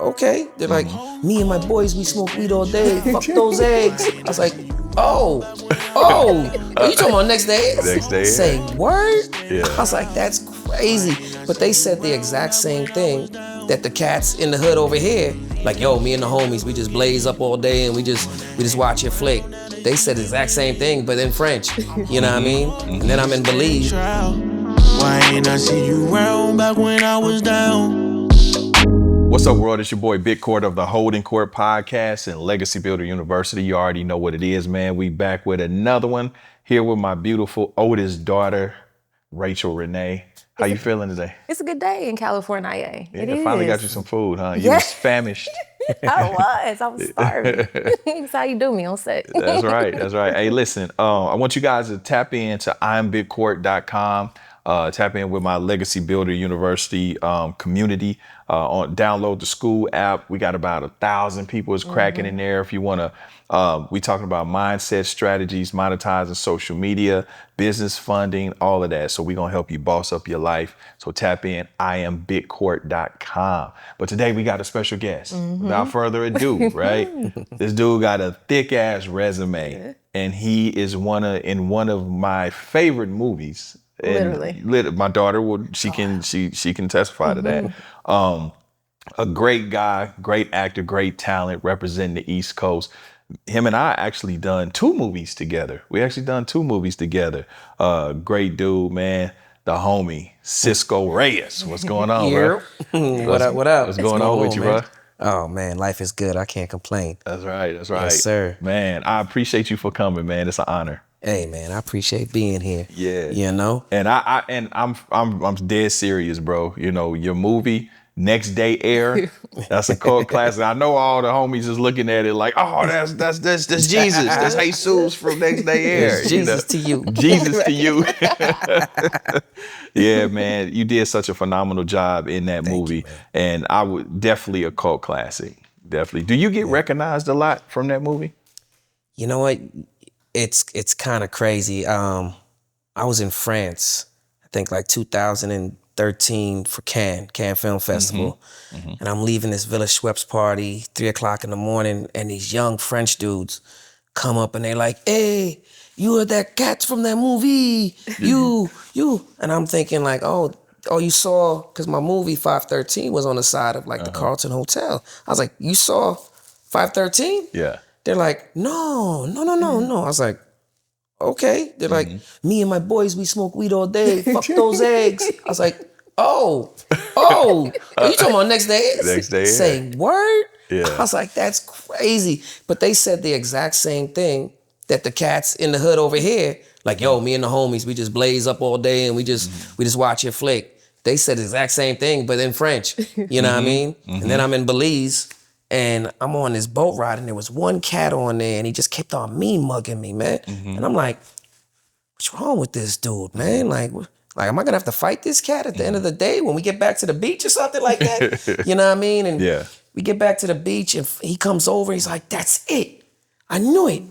okay. They're like, me and my boys, we smoke weed all day. Fuck those eggs. I was like, oh, you talking about next day? Next day, Say word? Yeah. I was like, that's crazy. But they said the exact same thing that the cats in the hood over here, like, yo, me and the homies, we just blaze up all day and we just watch it flick. They said the exact same thing, but in French. You know what I mean? And then I'm in Belize. Why ain't I see you around back when I was down? What's up, world? It's your boy, Big Court of the Holdin Court podcast and Legacy Builder University. You already know what it is, man. We back with another one. Here with my beautiful oldest daughter, Rachel Renee. How you feeling today? It's a good day in California. Yeah, It is. Finally got you some food, huh? You was famished. I was starving. That's how you do me on set. That's right. Hey, listen, I want you guys to tap into I'mBigCourt.com. Tap in with my Legacy Builder University community. Download the school app. We got about 1,000 people is cracking in there. If you want to, we talking about mindset strategies, monetizing social media, business funding, all of that. So we're going to help you boss up your life. So tap in, I'mBigCourt.com. But today we got a special guest. Without further ado, right? This dude got a thick ass resume, and he is in one of my favorite movies. Literally. My daughter she can testify to that. A great guy, great actor, great talent, representing the East Coast. Him and I actually done 2 movies together. Great dude, man. The homie, Cisco Reyes. What's going on, bro? What up? What's going on with you, man? bro? Oh man, life is good. I can't complain. That's right. Yes, sir. Man, I appreciate you for coming, man. It's an honor. Hey man, I appreciate being here. Yeah. You know? And I'm dead serious, bro. You know, your movie, Next Day Air, that's a cult classic. I know all the homies is looking at it like, oh, that's Jesus. That's Jesus from Next Day Air. Jesus to you. Jesus to you. Yeah, man. You did such a phenomenal job in that movie. And I would definitely a cult classic. Definitely. Do you get recognized a lot from that movie? You know what? It's kind of crazy. I was in France, I think like 2013 for Cannes Film Festival. And I'm leaving this Villa Schweppes party, 3:00 in the morning, and these young French dudes come up and they're like, hey, you are that cat from that movie, you. And I'm thinking like, oh, you saw, because my movie 513 was on the side of like the Carlton Hotel. I was like, you saw 513? Yeah. They're like, no. I was like, okay. They're like, me and my boys, we smoke weed all day. Fuck those eggs. I was like, oh, you talking about next day? Next day, Say word? Yeah. I was like, that's crazy. But they said the exact same thing that the cats in the hood over here, like, yo, me and the homies, we just blaze up all day and we just watch it flick. They said the exact same thing, but in French. You know what I mean? And then I'm in Belize. And I'm on this boat ride, and there was one cat on there, and he just kept on mugging me, man. And I'm like, what's wrong with this dude, man? Like, am I gonna have to fight this cat at the end of the day when we get back to the beach or something like that? You know what I mean? And we get back to the beach, and he comes over, he's like, that's it. I knew it.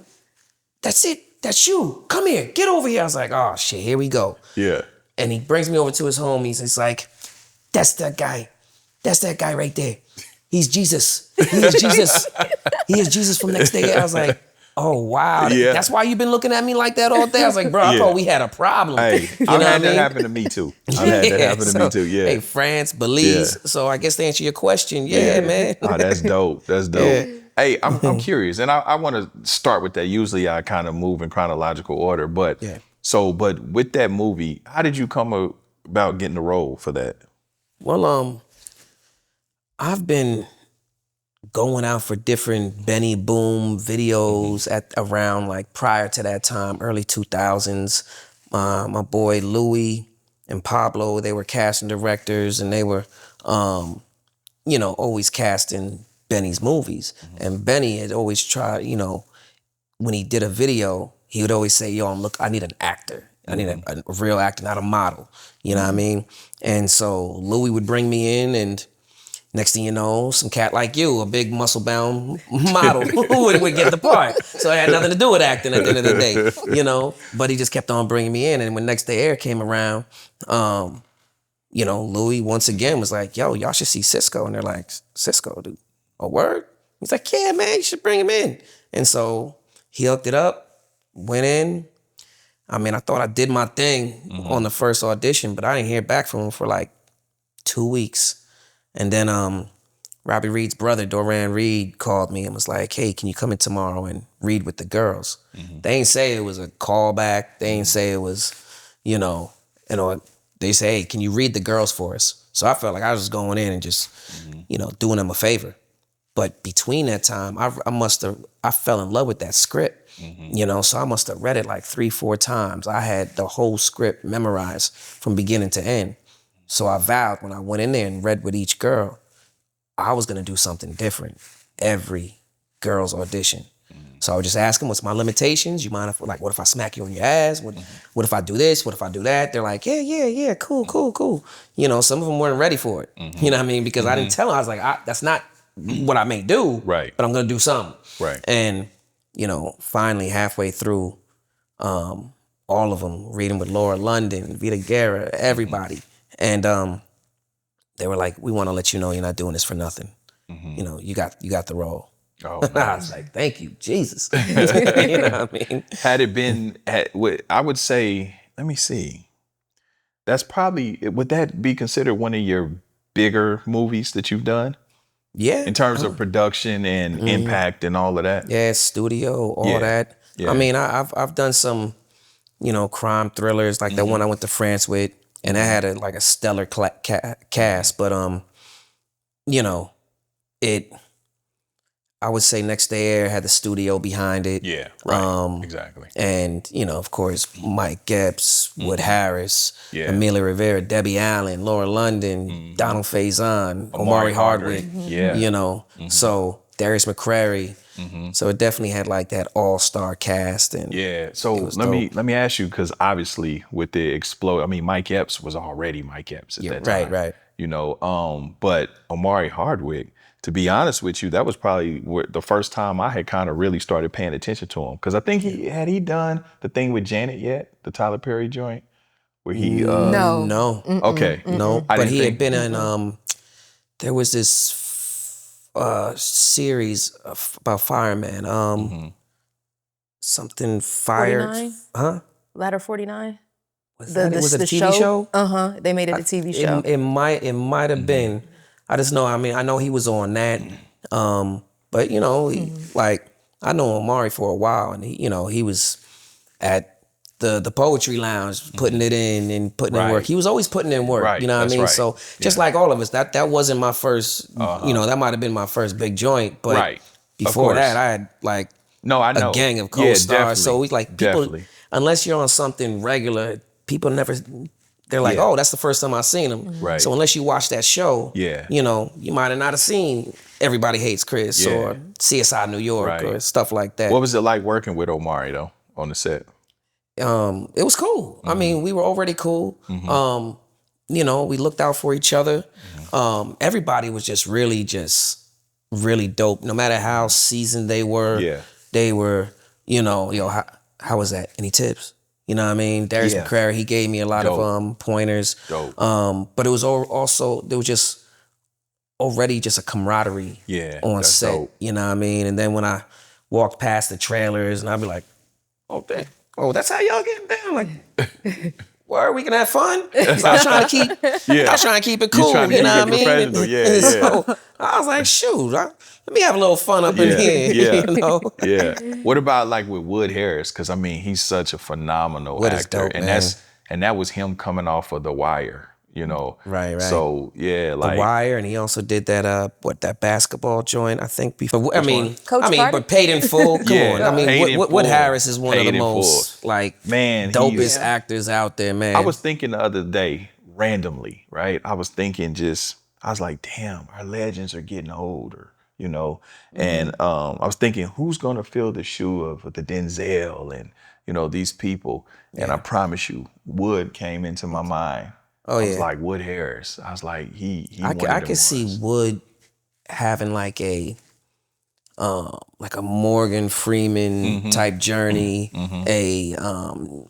That's it. That's you. Come here. Get over here. I was like, oh, shit, here we go. Yeah. And he brings me over to his homies, and he's like, that's that guy. That's that guy right there. He's Jesus. He is Jesus. He is Jesus from Next Day. I was like, oh, wow. Yeah. That's why you've been looking at me like that all day? I was like, bro, I thought we had a problem. Hey, I've had that happen to me too. Hey, France, Belize. Yeah. So I guess to answer your question, man. Oh, that's dope. Yeah. Hey, I'm curious, and I want to start with that. Usually I kind of move in chronological order, but but with that movie, how did you come about getting the role for that? Well, I've been going out for different Benny Boom videos at around like prior to that time, early 2000s. My boy Louis and Pablo, they were casting directors, and they were, always casting Benny's movies. And Benny had always tried, when he did a video, he would always say, yo, I need an actor. I need a real actor, not a model. You know what I mean? And so Louis would bring me in, and next thing you know, some cat like you, a big muscle-bound model would get the part. So it had nothing to do with acting at the end of the day, But he just kept on bringing me in. And when Next Day Air came around, Louis once again was like, yo, y'all should see Cisco. And they're like, Cisco, dude, a word? He's like, yeah, man, you should bring him in. And so he hooked it up, went in. I mean, I thought I did my thing on the first audition, but I didn't hear back from him for like 2 weeks. And then Robbie Reed's brother, Doran Reed, called me and was like, hey, can you come in tomorrow and read with the girls? They ain't say it was a callback. They ain't say it was, they say, hey, can you read the girls for us? So I felt like I was just going in and just, doing them a favor. But between that time, I fell in love with that script. So I must have read it like 3-4 times. I had the whole script memorized from beginning to end. So I vowed when I went in there and read with each girl, I was gonna do something different every girl's audition. So I would just ask them, what's my limitations? You mind if, what if I smack you on your ass? What if I do this? What if I do that? They're like, yeah, cool. Some of them weren't ready for it. You know what I mean? Because I didn't tell them, I was like, that's not what I may do, right? But I'm gonna do something. Right. And, finally halfway through, all of them, reading with Laura London, Vita Guerra, everybody. And they were like, we wanna let you know you're not doing this for nothing. You got the role. Oh, I was like, thank you, Jesus. You know what I mean? Had it been, I would say, let me see. That's probably, would that be considered one of your bigger movies that you've done? Yeah. In terms of production and impact and all of that? Yeah, studio, all that. Yeah. I mean, I've done some, crime thrillers, like the one I went to France with, and I had a stellar cast, but I would say Next Day Air had the studio behind it. Yeah, right. Exactly. And, of course, Mike Epps, Wood Harris, Amelia Rivera, Debbie Allen, Laura London, Donald Faison, Omari Hardwick. Yeah. So Darius McCrary. So it definitely had like that all-star cast. And so let me ask you, because obviously with the explode, I mean, Mike Epps was already Mike Epps at that time. Right. But Omari Hardwick, to be honest with you, that was probably the first time I had kind of really started paying attention to him. Because I think he done the thing with Janet yet, the Tyler Perry joint, where he No. Okay. No, but he had been in there was this series about firemen, something fire, 49? huh? Ladder 49. Was it a TV show? They made it a TV show. It might have been. I just know. I mean, I know he was on that. But I know Omari for a while, and he was at the Poetry Lounge putting it in and putting in work. He was always putting in work. Right. You know what I mean? Right. So just like all of us, that wasn't my first. That might have been my first big joint. But before that, I had like a gang of co-stars. So we people, unless you're on something regular, people never. They're like, oh, that's the first time I seen him. Right. So unless you watch that show, you might have not have seen Everybody Hates Chris or CSI New York or stuff like that. What was it like working with Omari though on the set? It was cool. I mean, we were already cool. We looked out for each other. Everybody was just really dope. No matter how seasoned they were, they were, how was that? Any tips? You know what I mean? Darius McCrary, he gave me a lot of pointers. Dope. But it was also, there was just already just a camaraderie on set. Dope. You know what I mean? And then when I walked past the trailers and I'd be like, oh, that's how y'all getting down? Like, where we can have fun? So I was trying to keep it cool, you know what I mean? And so I was like, shoot, let me have a little fun up in here. What about like with Wood Harris? Because I mean, he's such a phenomenal actor, dope, and that was him coming off of The Wire. Right. So The Wire, and he also did that that basketball joint, I think. Before, but Paid in Full. Come on, I mean, Wood Harris is one of the most dopest actors out there, man. I was thinking the other day, randomly, right? I was like, damn, our legends are getting older, and I was thinking, who's gonna fill the shoe of the Denzel and these people? And I promise you, Wood came into my mind. I was like, Wood Harris. I was like, I could see Wood having like a Morgan Freeman type journey,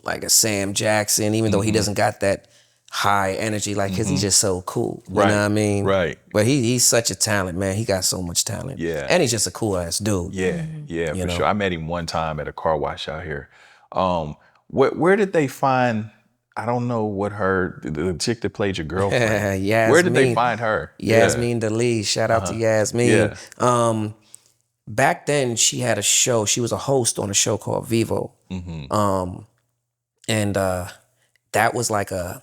like a Sam Jackson, even though he doesn't got that high energy, like, cause he's just so cool. You Right, know what I mean? right. But he's such a talent, man. He got so much talent. Yeah. And he's just a cool ass dude. Yeah, yeah, You for know? sure. I met him one time at a car wash out here. Where did they find? I don't know what the chick that played your girlfriend. Yasmin. Where did they find her? Yasmin Dali. Shout out to Yasmin. Yeah. Back then she had a show. She was a host on a show called Vivo. And that was like a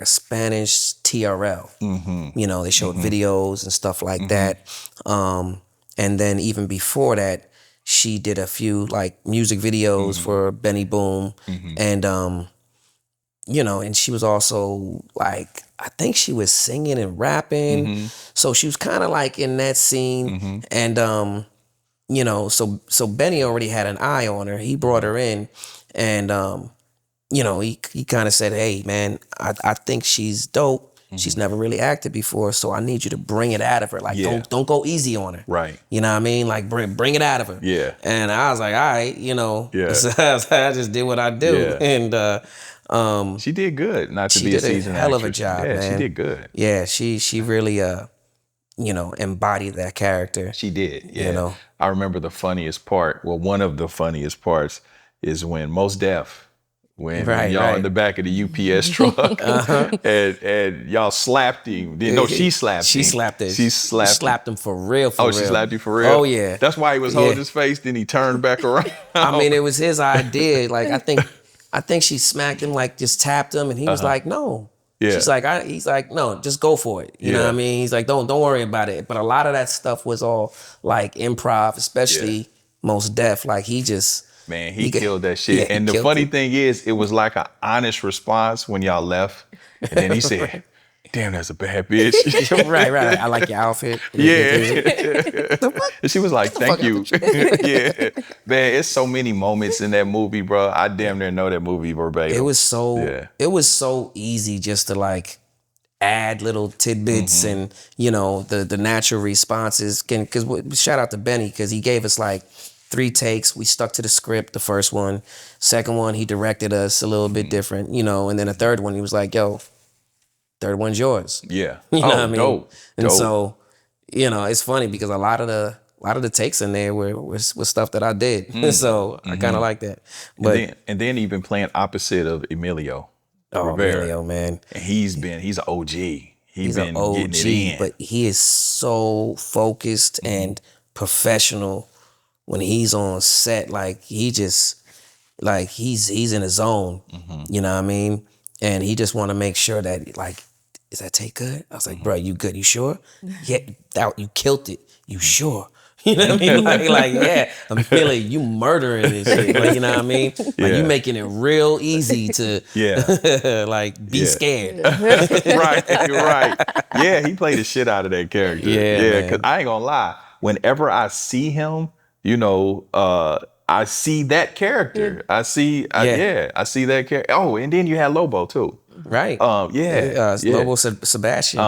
Spanish TRL. You know, they showed videos and stuff like that. And then even before that, she did a few like music videos for Benny Boom. And you know, and she was also like, I think she was singing and rapping. So she was kind of like in that scene. And you know, so Benny already had an eye on her. He brought her in, and you know, he kind of said, "Hey, man, I think she's dope. She's never really acted before, so I need you to bring it out of her. Like, don't go easy on her. Right. You know what I mean? Like, bring it out of her." Yeah. And I was like, "All right, you know." Yeah. So I just did what I do, Yeah. and She did good. Not to she be a did a seasoned hell of a actress. job, Yeah, man. she did good. yeah, she really you know, embodied that character. She did. Yeah. You know. I remember the funniest part. Well, one of the funniest parts is when Most Def. When y'all in the back of the UPS truck and y'all slapped him. No, she slapped him. She slapped it. She She slapped him for real. Oh, she slapped him for real? Oh, yeah. That's why he was holding his face, then he turned back around. I mean, it was his idea. Like, I think she smacked him, like just tapped him, and he was like, no. Yeah. She's like, he's like, no, just go for it. You know what I mean? He's like, don't worry about it. But a lot of that stuff was all like improv, especially Most Def. Like, he just... Man, he killed that shit. And the funny thing is, it was like an honest response when y'all left. And then he said, damn, that's a bad bitch. right. I like your outfit. Yeah. And she was like, thank you. Yeah. Man, it's so many moments in that movie, bro. I damn near know that movie verbatim. It was so easy just to like add little tidbits and, you know, the natural responses. Because shout out to Benny, because he gave us like 3 takes. We stuck to the script, the first one. Second one, he directed us a little bit different, you know. And then the third one, he was like, yo, third one's yours. Yeah. You know what I mean? Dope. And so, you know, it's funny because a lot of the takes in there were stuff that I did. So I kind of like that. But and then even playing opposite of Emilio Rivera. Emilio, man. And he's an OG. He's been an OG, getting it in. but he is so focused and professional when he's on set. Like, he just, like, he's in his zone. You know what I mean? And he just want to make sure that, like, is that take good? I was like, bro, you good? You sure? Yeah, you killed it. You sure? You know what I mean? Like, yeah, I'm feeling you murdering this shit. Like, you know what I mean? Like, you making it real easy to, like, be scared. Right. Yeah, he played the shit out of that character. Yeah, because I ain't gonna lie. Whenever I see him, you know, I see that character. I see that character. Oh, and then you had Lobo too. Right. Lobo Sebastian.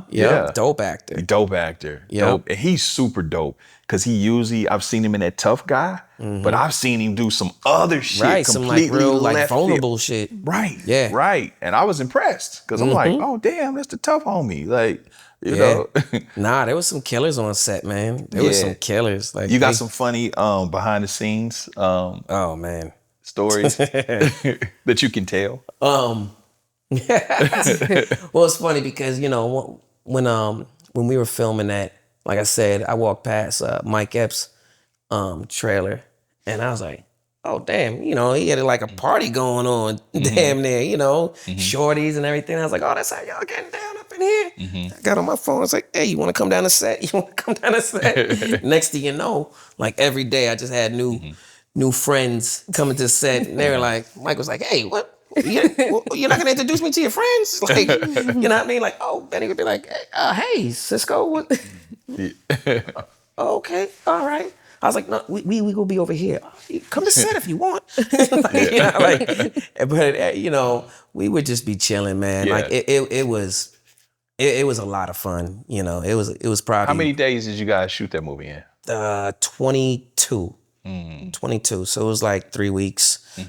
Yeah. Dope actor. Dope. And he's super dope. Cause I've seen him in that Tough Guy, but I've seen him do some other shit. Right, some like real like vulnerable shit. Right. Yeah. Right. And I was impressed. Cause I'm like, oh damn, that's the tough homie. Like, you know. Nah, there was some killers on set, man. There was some killers. Like, you got some funny behind the scenes oh man. stories that you can tell. Well, it's funny because, you know, when we were filming that, like I said, I walked past Mike Epps' trailer, and I was like, oh damn, you know, he had like a party going on damn near, you know, shorties and everything. I was like, oh, that's how y'all getting down up in here. I got on my phone, I was like, hey, you want to come down the set? Next thing you know, like every day I just had new friends coming to the set, and they were like, Mike was like, hey, what? You're not gonna introduce me to your friends? Like, you know what I mean? Like, oh, Benny would be like, hey, Cisco, what? Okay, all right. I was like, no, we gonna be over here. Come to set if you want. You know, like, but you know, we would just be chilling, man. Like, it was a lot of fun. You know, it was probably. How many days did you guys shoot that movie in? 22. 22. So it was like 3 weeks.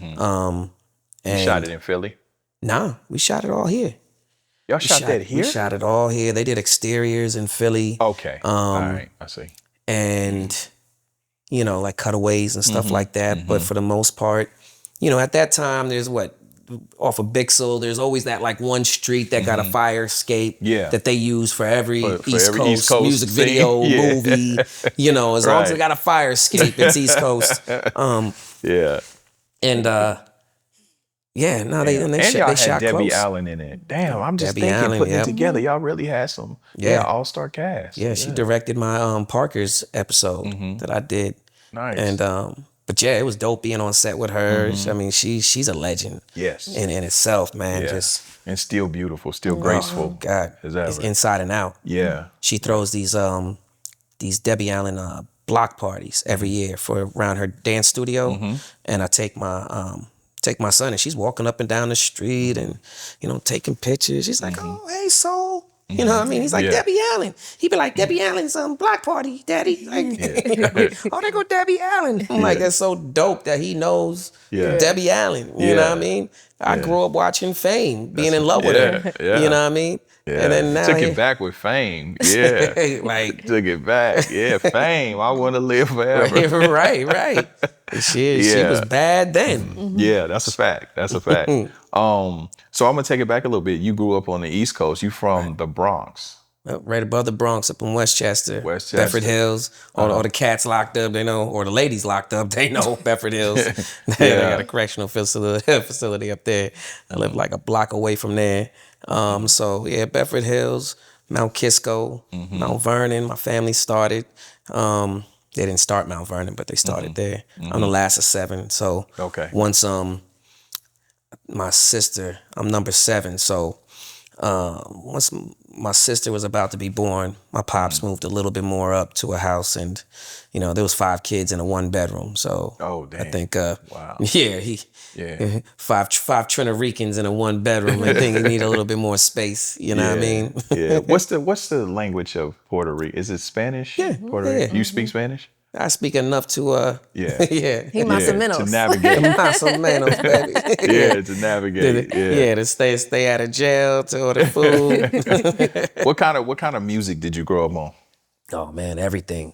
You shot it in Philly? Nah, we shot it all here. Y'all shot that here? We shot it all here. They did exteriors in Philly. Okay. All right. I see. And, you know, like cutaways and stuff like that. But for the most part, you know, at that time, there's off of Bixel, there's always that like one street that got a fire escape that they use for every East Coast music video, movie. You know, as long as it got a fire escape, it's East Coast. And they shot Debbie close. Allen in it. Damn, I'm just Debbie thinking, Allen, putting it together. Y'all really had some all-star cast. Yeah, she directed my Parker's episode that I did. Nice. And but yeah, it was dope being on set with her. I mean, she's a legend. Yes. In itself, man. Yeah. Just and still beautiful, still graceful. Oh, God, as ever. It's inside and out. Yeah. She throws these Debbie Allen block parties every year for around her dance studio, and I take my son, and she's walking up and down the street and, you know, taking pictures. She's like, oh, hey, soul. You know what I mean? He's like, Debbie Allen. He'd be like, Debbie Allen's block party, daddy. Like, oh, there go Debbie Allen. I'm like, that's so dope that he knows Debbie Allen. You know what I mean? I grew up watching Fame, being in love with her. You know what I me? Yeah. And then now took it back with Fame. Yeah. like took it back. Yeah, Fame. I want to live forever. right. She was bad then. Yeah, that's a fact. That's a fact. So I'm gonna take it back a little bit. You grew up on the East Coast. You from the Bronx. Right above the Bronx, up in Westchester. Bedford Hills. All the cats locked up, they know, or the ladies locked up, they know Bedford Hills. They got a correctional facility up there. I live like a block away from there. So yeah, Bedford Hills, Mount Kisco, Mount Vernon. My family started. They didn't start Mount Vernon, but they started there. I'm the last of 7. So once my sister, I'm number 7. So once my sister was about to be born, my pops moved a little bit more up to a house, and you know there was 5 kids in a 1-bedroom. So I think, wow, five Trinidadians in a 1-bedroom. I think you need a little bit more space. You know what I mean? Yeah. What's the language of Puerto Rico? Is it Spanish? Yeah. Puerto Rico. You speak Spanish? I speak enough to He más o menos. To navigate. Más o menos, baby. To navigate. To stay out of jail, to order food. What kind of music did you grow up on? Oh man, everything.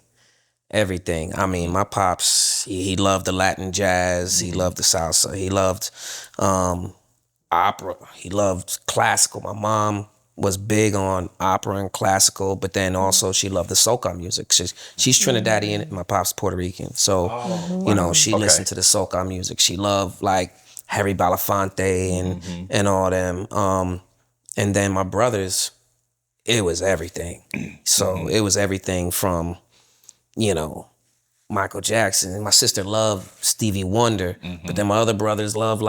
I mean, my pops, he loved the Latin jazz, he loved the salsa, he loved opera, he loved classical. My mom was big on opera and classical, but then also she loved the soca music. She's Trinidadian, and my pop's Puerto Rican. So, you know, she listened to the soca music. She loved like Harry Belafonte and all them. And then my brothers, it was everything. So it was everything from, you know, Michael Jackson. My sister loved Stevie Wonder, but then my other brothers loved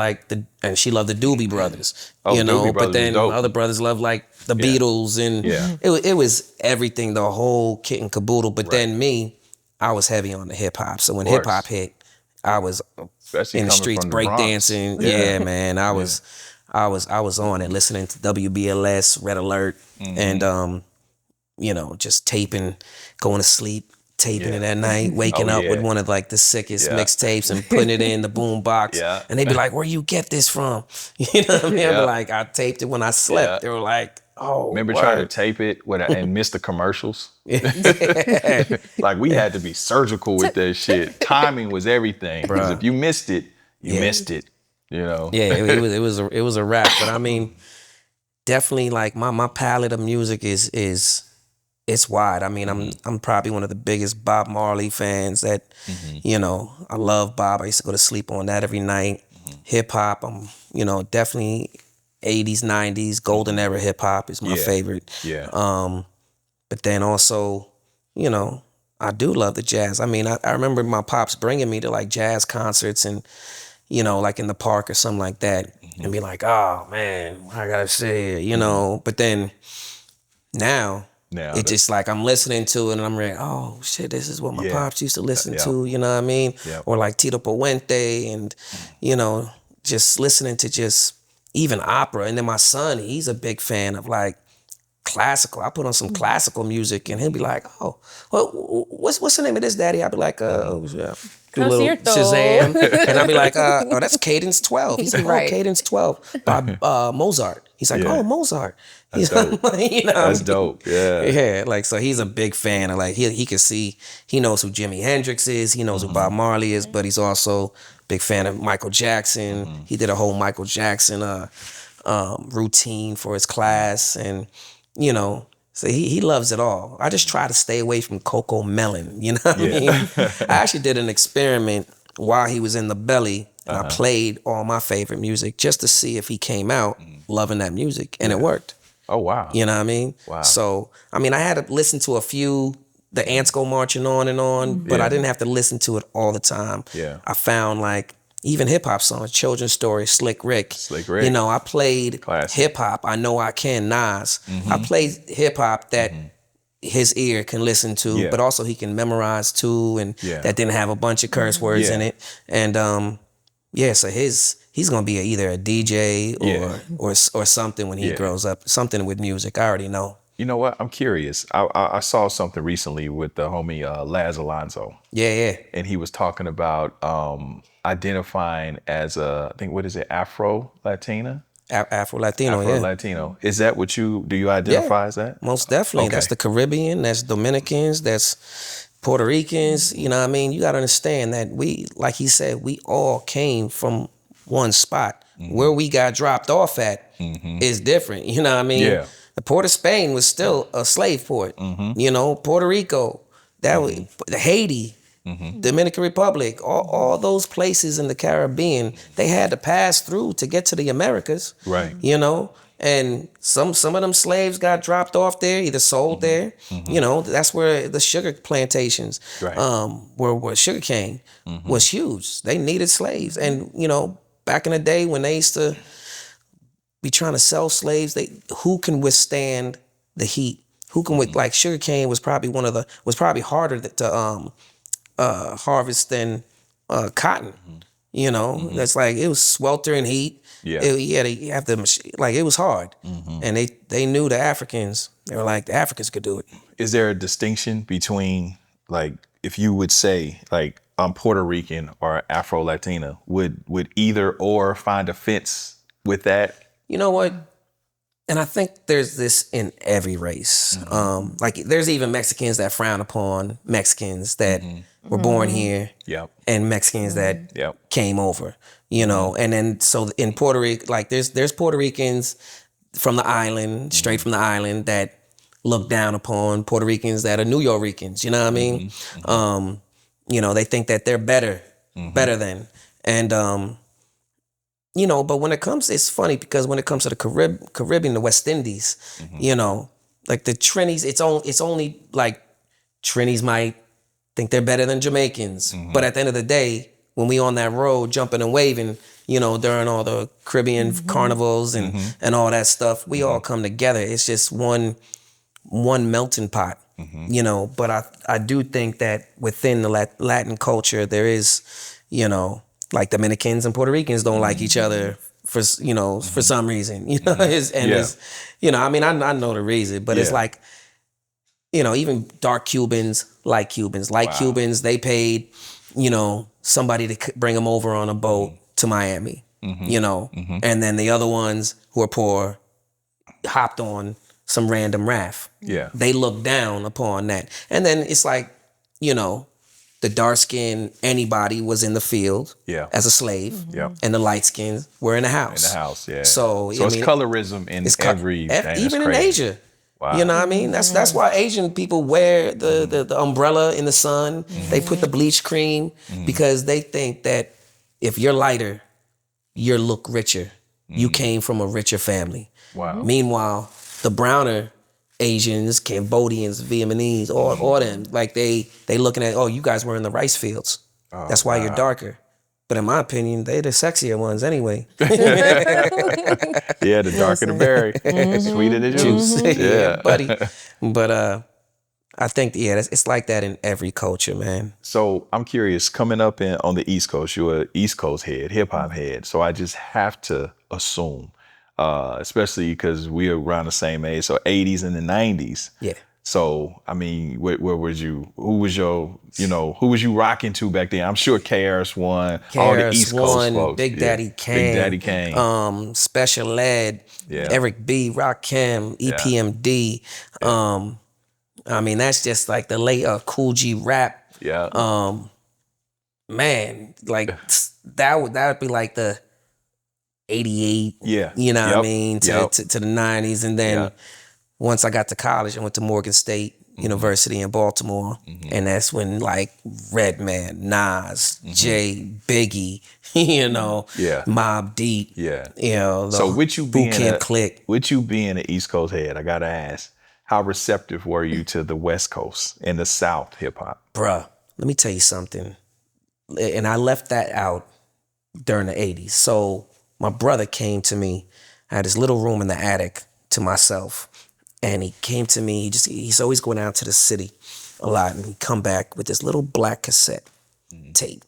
and she loved the Doobie Brothers, you know. Doobie Brothers but then my other brothers loved like the Beatles, and it was everything, the whole kit and caboodle. But then me, I was heavy on the hip hop. So when hip hop hit, I was in the streets breakdancing. Yeah, man, I was on it, listening to WBLS, Red Alert, and you know, just taping, going to sleep, taping it at night, waking up with one of like the sickest mixtapes and putting it in the boom box. And they'd be like, where you get this from? You know what I mean? I'd be like, I taped it when I slept. They were like, oh, remember trying to tape it and miss the commercials? Like we had to be surgical with that shit. Timing was everything. Because if you missed it, you missed it. You know? Yeah, it was a wrap. But I mean, definitely like my palette of music is it's wide. I mean, I'm probably one of the biggest Bob Marley fans that, you know, I love Bob. I used to go to sleep on that every night. Hip hop, I'm, you know, definitely 80s, 90s, golden era hip hop is my favorite. But then also, you know, I do love the jazz. I mean, I remember my pops bringing me to like jazz concerts and, you know, like in the park or something like that, and be like, oh man, I gotta say it, you know. But then now it's just like I'm listening to it and I'm like, oh shit, this is what my pops used to listen to, you know what I mean? Or like Tito Puente and, you know, just listening to just even opera. And then my son, he's a big fan of like classical. I put on some classical music, and he'll be like, "Oh, well, what's the name of this, Daddy?" I'll be like, "Oh, yeah." Do a little Concierto. Shazam, and I'll be like, "Oh, that's Cadence 12." He's like, "Oh, Right. Cadence 12 by Mozart." He's like, Yeah. "Oh, Mozart." That's dope. That's what I mean? dope. Yeah. Yeah, like so he's a big fan of like he can see, he knows who Jimi Hendrix is, he knows who Bob Marley is, but he's also a big fan of Michael Jackson. He did a whole Michael Jackson routine for his class, and so he loves it all. I just try to stay away from Coco Melon, you know what I mean? I actually did an experiment while he was in the belly, and I played all my favorite music just to see if he came out loving that music, and it worked. Oh, wow. You know what I mean? Wow. So, I mean, I had to listen to a few, the ants go marching on and on, but I didn't have to listen to it all the time. Yeah. I found like, even hip hop songs, Children's Story, Slick Rick. I played hip hop. I Know I Can, Nas. I played hip hop that his ear can listen to, but also he can memorize too, and that didn't have a bunch of curse words in it. And so he's gonna be either a DJ or something when he grows up, something with music. I already know. You know what? I'm curious. I saw something recently with the homie Laz Alonso. Yeah. And he was talking about identifying as I think, what is it, Afro Latina? Afro Latino, Afro Latino. Is that what do you identify as that? Most definitely. Okay. That's the Caribbean, that's Dominicans, that's Puerto Ricans. You know what I mean? You got to understand that we, like he said, we all came from one spot. Where we got dropped off at is different. You know what I mean? Yeah. The Port of Spain was still a slave port. Puerto Rico, that was Haiti, Dominican Republic, all those places in the Caribbean, they had to pass through to get to the Americas. Right. And some of them slaves got dropped off there, either sold there. That's where the sugar plantations, where sugar cane was huge. They needed slaves. And, back in the day when they used to be trying to sell slaves, who can withstand the heat? Who can like sugar cane was probably harder to harvest than cotton. That's like it was sweltering heat. Yeah. You have to it was hard. And they knew the Africans. They were like, the Africans could do it. Is there a distinction between, like, if you would say, like, I'm Puerto Rican or Afro Latina, would either or find a fence with that? You know what? And I think there's this in every race. Like there's even Mexicans that frown upon Mexicans that were born here, and Mexicans that came over. And then so in Puerto Rico, like there's Puerto Ricans from the island, straight from the island, that look down upon Puerto Ricans that are New Yorkers. You know what I mean? They think that they're better than, and but when it comes, it's funny because when it comes to the Caribbean, the West Indies, like the Trinis, it's only like Trinis might think they're better than Jamaicans, but at the end of the day, when we on that road jumping and waving, during all the Caribbean carnivals and all that stuff, we all come together. It's just one melting pot, But I do think that within the Latin culture, there is, like Dominicans and Puerto Ricans don't like each other for some reason, I mean, I know the reason, but it's like, even dark Cubans like Cubans. Cubans, they paid, somebody to bring them over on a boat to Miami, and then the other ones who are poor hopped on some random raft. Yeah. They look down upon that. And then it's like, the dark skin, anybody was in the field as a slave, and the light skins were in the house. In the house, yeah. So it's colorism in every, even in Asia. Wow. You know what I mean? That's why Asian people wear the umbrella in the sun. They put the bleach cream because they think that if you're lighter, you look richer. You came from a richer family. Wow. Meanwhile, the browner Asians, Cambodians, Vietnamese, all them, like they looking at, you guys were in the rice fields. Oh, that's why you're darker. But in my opinion, they're the sexier ones anyway. Yeah, the darker the berry, sweeter the juice. Yeah, buddy. But I think, it's like that in every culture, man. So I'm curious, coming up on the East Coast, you're an East Coast head, hip hop head. So I just have to assume especially because we're around the same age. So 80s and the 90s. Yeah. So, I mean, where was you? Who was you rocking to back then? I'm sure KRS-One, all the East Coast folks. Big Daddy Kane. Big Daddy Kane. Special Ed, Yeah. Eric B, Rakim, EPMD. I mean, that's just like the late Cool G rap. Yeah. Man, like that would be like the 88. Yeah. You know what I Yep. mean? Yep. To the 90s. And then once I got to college, I went to Morgan State University in Baltimore. And that's when like Redman, Nas, Jay, Biggie, you know, Mobb Deep. Yeah. You know, the So with you being Boot Camp Click. with you being an East Coast head, I gotta ask, how receptive were you to the West Coast and the South hip hop? Bruh, let me tell you something. And I left that out during the 80s. So my brother came to me. I had this little room in the attic to myself. And he came to me, he's always going out to the city a lot. And he'd come back with this little black cassette tape.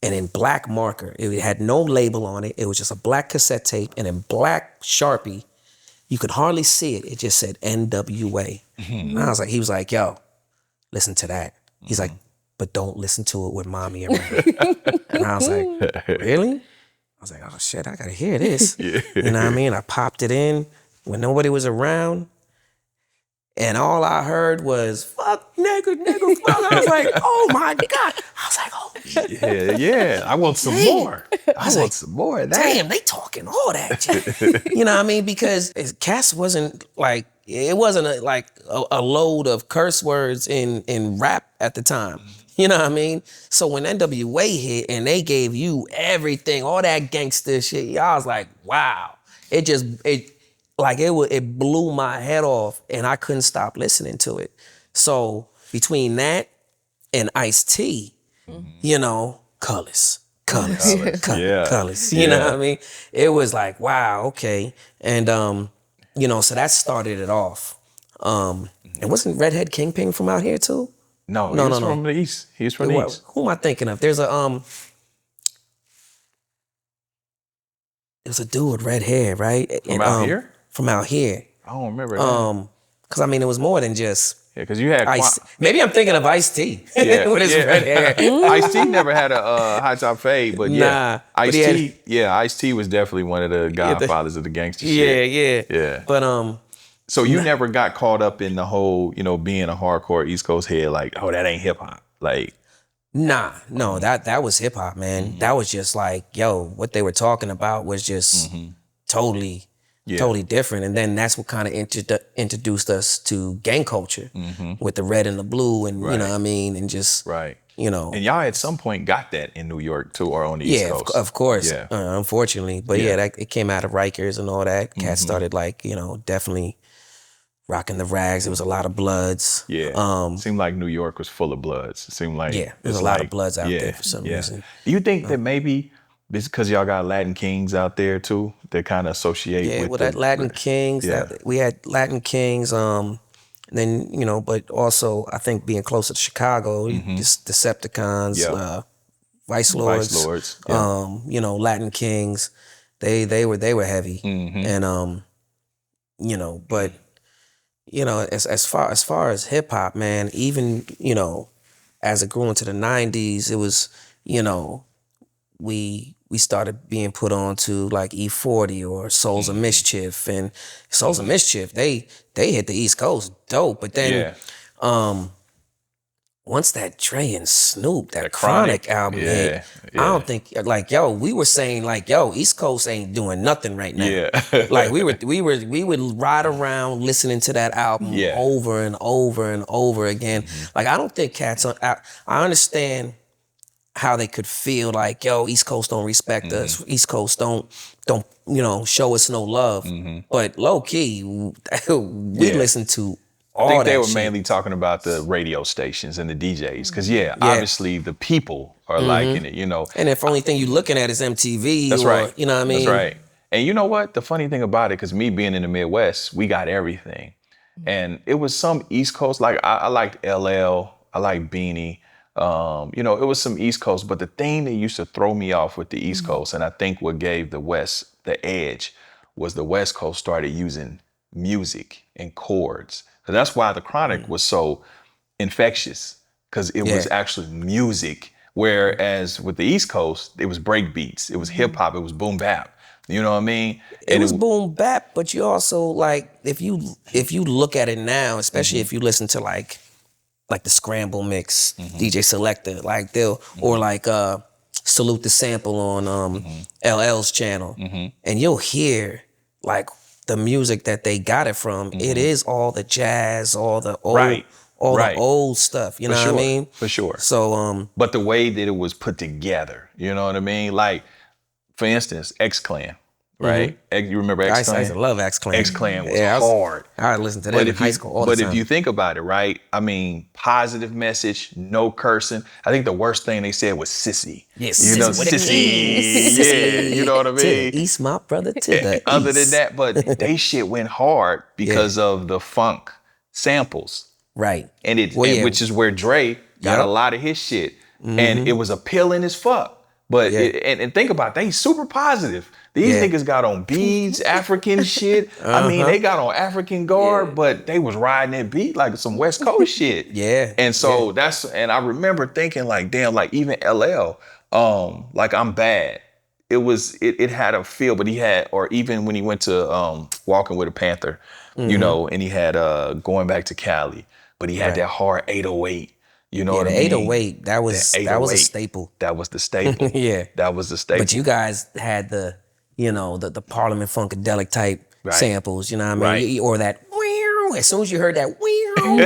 And in black marker, it had no label on it. It was just a black cassette tape. And in black Sharpie, you could hardly see it. It just said NWA. And he was like, yo, listen to that. He's like, but don't listen to it with mommy around. And I was like, really? I was like, oh shit, I gotta hear this. You know what I mean? I popped it in when nobody was around. And all I heard was, fuck, nigga, fuck. I was like, oh my God. I was like, oh. Yeah. I want some more. I want some more of that. Damn, they talking all that shit. You know what I mean? Because Cass wasn't like, it wasn't a load of curse words in rap at the time. You know what I mean? So when NWA hit and they gave you everything, all that gangster shit, y'all was like, wow. It blew my head off and I couldn't stop listening to it. So between that and Ice-T, you know, colors. Colors. You know what I mean? It was like, wow, okay. And, you know, so that started it off. And wasn't Redhead Kingpin from out here too? No, he's from the East. He's from the East. Who am I thinking of? There's a dude with red hair, right? From out here? From out here. I don't remember that. Because I mean, it was more than just because you had Ice. Maybe I'm thinking of Ice-T with his red hair. Ice-T never had a high top fade, but Ice-T was definitely one of the godfathers of the gangster shit. Yeah. But so you never got caught up in the whole, you know, being a hardcore East Coast head, like, oh, that ain't hip hop. Like, no, that was hip hop, man. That was just like, yo, what they were talking about was just totally different. And then that's what kind of introduced us to gang culture with the red and the blue, and you know what I mean, and just you know. And y'all at some point got that in New York too, or on the East Coast. Of course. Unfortunately, but it came out of Rikers and all that. Cats started like, you know, definitely rocking the rags. There was a lot of Bloods. Seemed like New York was full of Bloods. It seemed like there's a lot of Bloods out there for some reason. Do you think that maybe it's because y'all got Latin Kings out there too that kind of associate with that Latin Kings. We had Latin Kings. And then, you know, but also I think being closer to Chicago, just Decepticons, Vice Lords, you know, Latin Kings. They were heavy, and you know, but. You know, as far as hip hop, man, even, you know, as it grew into the 90s, it was, you know, we started being put on to like E40 or Souls of Mischief. And Souls of Mischief, they hit the East Coast dope. But then once that Dre and Snoop, that Chronic album hit, I don't think, like, yo, we were saying like, yo, East Coast ain't doing nothing right now. Like we would ride around listening to that album over and over and over again. Like, I don't think cats, I understand how they could feel like, yo, East Coast don't respect us. East Coast don't, you know, show us no love. But low key, we listen to I think they were mainly talking about the radio stations and the DJs. Because, obviously the people are liking it, you know. And if only thing you're looking at is MTV. That's right. You know what I mean? That's right. And you know what? The funny thing about it, because me being in the Midwest, we got everything. And it was some East Coast, like I liked LL, I liked Beanie. You know, it was some East Coast. But the thing that used to throw me off with the East Coast, and I think what gave the West the edge, was the West Coast started using music and chords. So that's why the Chronic was so infectious, because it was actually music. Whereas with the East Coast, it was break beats, it was hip hop, it was boom bap. You know what I mean? It was boom bap, but you also like if you look at it now, especially if you listen to like the Scramble Mix, DJ Selector, like they'll or like Salute the Sample on LL's channel, and you'll hear like the music that they got it from. It is all the jazz, all the old, the old stuff. You know what I mean? For sure. So but the way that it was put together, you know what I mean? Like, for instance, X-Clan, right? You remember X-Clan? I used to love X-Clan. X-Clan was hard. I listened to that in high school all the time. But if you think about it, right? I mean, positive message, no cursing. I think the worst thing they said was sissy. Yes, you know, sissy. Yeah, you know what I mean? To the east, my brother, to the east. Other than that, but they shit went hard because of the funk samples. Right. And which is where Dre got a lot of his shit. And it was appealing as fuck. But and think about it, they super positive. These niggas got on beads, African shit. I mean, they got on African garb, but they was riding that beat like some West Coast shit. And so and I remember thinking like, damn, like even LL, like I'm bad. It had a feel, but he had, or even when he went to Walking with a Panther, you know, and he had Going Back to Cali, but he had that hard 808. You know what I mean? 808, that was a staple. That was the staple. That was the staple. But you guys had the Parliament Funkadelic type samples, you know what I mean? Or that as soon as you heard that you know what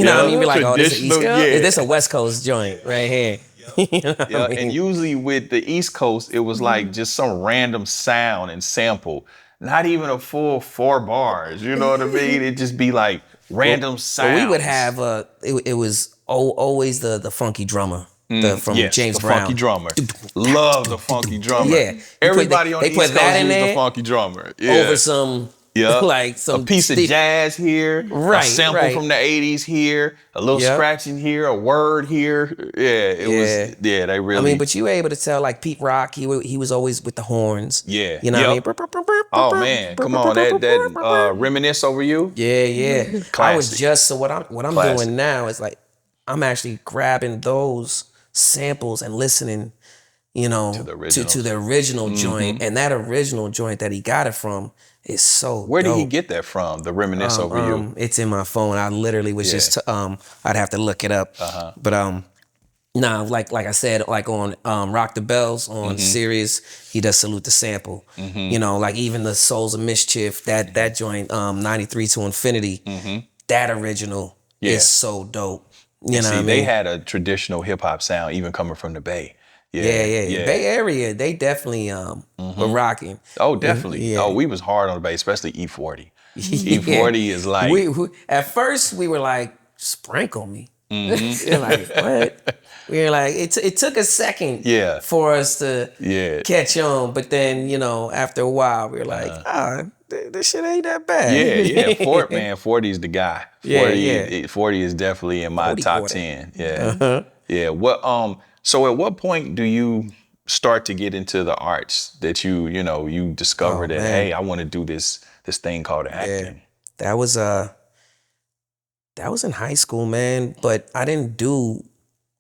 I mean? You're like, oh, this is East Coast. This a West Coast joint right here. You know what I mean? And usually with the East Coast, it was like just some random sound and sample. Not even a full 4 bars, you know what I mean? It'd just be like random sounds. We would have it was always the funky drummer from James the Brown. Funky drummer. Love the funky drummer. Everybody on the East Coast used the funky drummer. Over some like some a piece of jazz here, a sample from the 80s here, a little scratching here, a word here. Was they really. I mean, but you were able to tell like Pete Rock, he was always with the horns. You know what I mean? Oh man, come on, that reminisce over you. Classic. I was just so what I'm doing now is like I'm actually grabbing those samples and listening, you know, to the original joint, and that original joint that he got it from is so Where did dope. he get that from? The reminisce over you? It's in my phone. I literally was just I'd have to look it up. But like I said, like on Rock the Bells on Sirius, he does Salute the Sample. You know, like even the Souls of Mischief, that joint 93 to Infinity, that original is so dope. You know what I mean? They had a traditional hip hop sound even coming from the Bay. Bay Area, they definitely were rocking. Oh, definitely. Oh, we was hard on the Bay, especially E40. E40 is like... We at first, we were like, sprinkle me. You're like, what? We were like, it took a second for us to catch on, but then, you know, after a while, we were like, this shit ain't that bad. Fort, man, 40 is the guy. 40 is definitely in my top 10. What so at what point do you start to get into the arts that you discover that, hey, I want to do this thing called acting? That was in high school, man, but I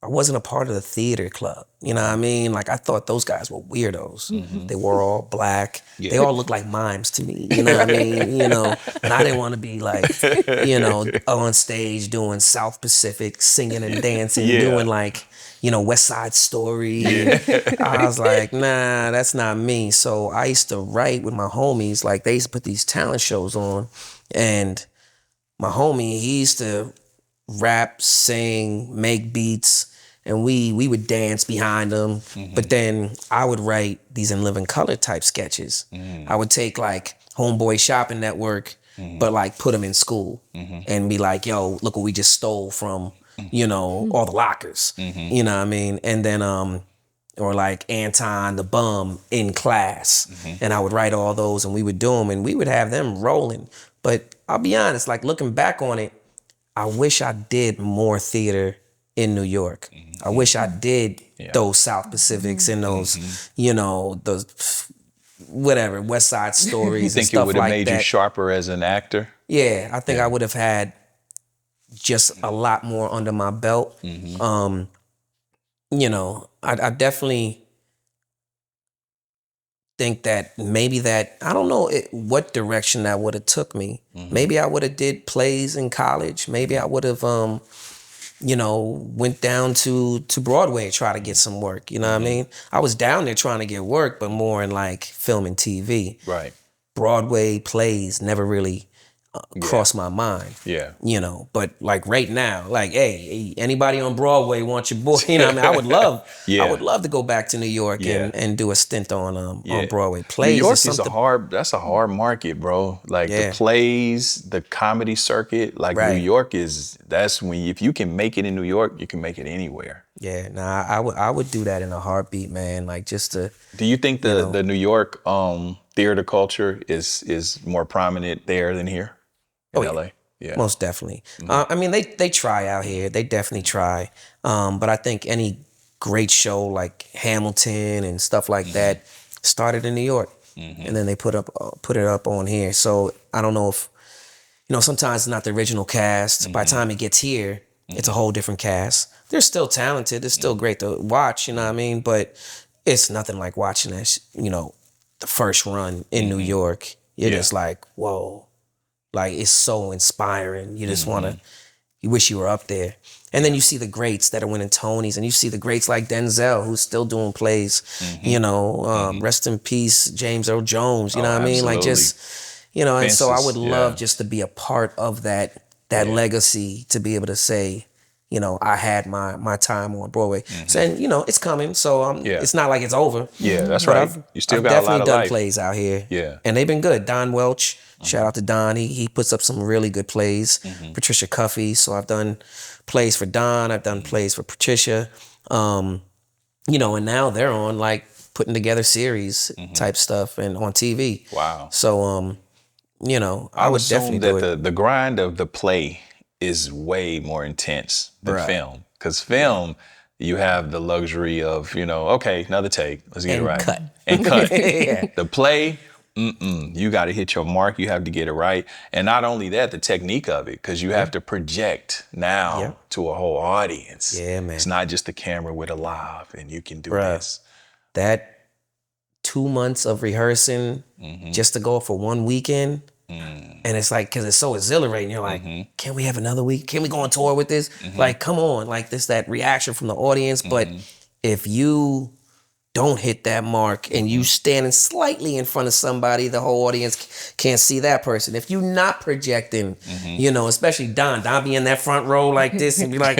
wasn't a part of the theater club. You know what I mean? Like I thought those guys were weirdos. They were all black. They all looked like mimes to me. You know what I mean? You know, and I didn't want to be like, you know, on stage doing South Pacific, singing and dancing, doing like, you know, West Side Story. I was like, nah, that's not me. So I used to write with my homies. Like they used to put these talent shows on, and my homie, he used to rap, sing, make beats, and we would dance behind them. But then I would write these In Living Color type sketches. I would take like Homeboy Shopping Network, but like put them in school and be like, yo, look what we just stole from, you know, all the lockers. You know what I mean? And then or like Anton the Bum in class. And I would write all those and we would do them and we would have them rolling. But I'll be honest, like looking back on it, I wish I did more theater in New York. I wish I did those South Pacifics and those, you know, those whatever, West Side Stories You and think it stuff would have like made that. you sharper as an actor? Yeah, I think I would have had just a lot more under my belt. You know, I definitely think that maybe that, I don't know what direction that would have took me. Maybe I would have did plays in college. Maybe I would have, you know, went down to Broadway and try to get some work. You know what I mean? I was down there trying to get work, but more in like film and TV. Right. Broadway plays never really crossed my mind. Yeah. You know, but like right now, like, hey, anybody on Broadway want your boy? You know what I mean? I would love to go back to New York and do a stint on Broadway. Plays New York is something. that's a hard market, bro. Like the plays, the comedy circuit, like New York that's when if you can make it in New York, you can make it anywhere. Yeah, nah, I would do that in a heartbeat, man. Like just to. Do you think the New York theater culture is more prominent there than here in LA? Yeah. Most definitely. I mean, they try out here. They definitely try. But I think any great show like Hamilton and stuff like that started in New York, and then they put it up on here. So I don't know if, you know, sometimes it's not the original cast. By the time it gets here, it's a whole different cast. They're still talented. It's still great to watch. You know what I mean? But it's nothing like watching that. You know, the first run in New York. You're just like, whoa. Like, it's so inspiring. You just you wish you were up there. And then you see the greats that are winning Tonys, and you see the greats like Denzel, who's still doing plays, you know, rest in peace, James Earl Jones, you know what I mean? Like, just, you know, and so I would love just to be a part of that legacy, to be able to say, you know, I had my time on Broadway. So, and, you know, it's coming, so it's not like it's over. Yeah, that's right. You still got a lot of life. I've definitely done plays out here. Yeah. And they've been good. Don Welch, shout out to Don. He puts up some really good plays. Patricia Cuffey. So I've done plays for Don. I've done plays for Patricia. You know, and now they're on like putting together series type stuff and on TV. Wow. So, you know, I would definitely do it. The grind of the play is way more intense than film. Because film, you have the luxury of, you know, okay, another take. Let's get it right. And cut. The play, you got to hit your mark. You have to get it right. And not only that, the technique of it, because you have to project now to a whole audience. Yeah, man. It's not just the camera with a live and you can do this. That 2 months of rehearsing just to go for one weekend. And it's like, because it's so exhilarating. You're like, can we have another week? Can we go on tour with this? Like, come on. Like, this, that reaction from the audience. But if you don't hit that mark and you standing slightly in front of somebody, the whole audience can't see that person. If you're not projecting, you know, especially Don be in that front row like this and be like,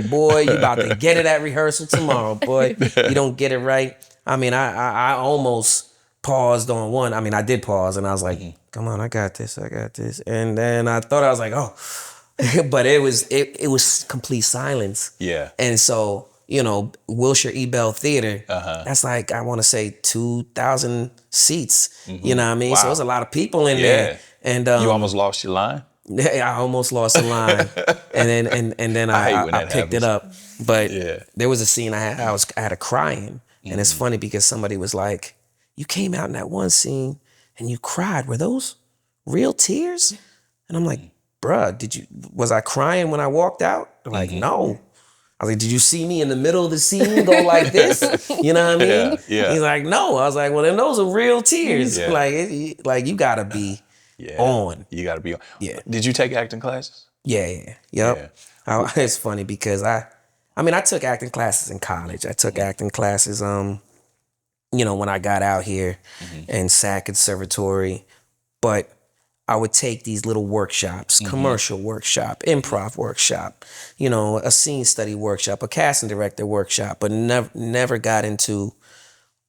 boy, you about to get it at rehearsal tomorrow, boy. You don't get it right. I mean, I almost paused on one. I mean, I did pause and I was like, come on, I got this. And then I thought, I was like, oh, but it was complete silence. Yeah. And so, you know, Wilshire E. Bell Theater, that's like, I want to say 2,000 seats. You know what I mean? Wow. So there's a lot of people in there. And you almost lost your line? Yeah, I almost lost a line. and then I picked it up. But there was a scene I had a crying. And it's funny because somebody was like, you came out in that one scene and you cried. Were those real tears? And I'm like, bruh, was I crying when I walked out? They're like, no. I was like, did you see me in the middle of the scene go like this? You know what I mean? Yeah. He's like, no. I was like, well, then those are real tears. Yeah. Like you gotta be on. You gotta be on. Yeah. Did you take acting classes? Yeah. Yep. Yeah. It's funny because I took acting classes in college. I took acting classes, you know, when I got out here in SAC Conservatory, but I would take these little workshops, commercial workshop, improv workshop, you know, a scene study workshop, a casting director workshop, but never got into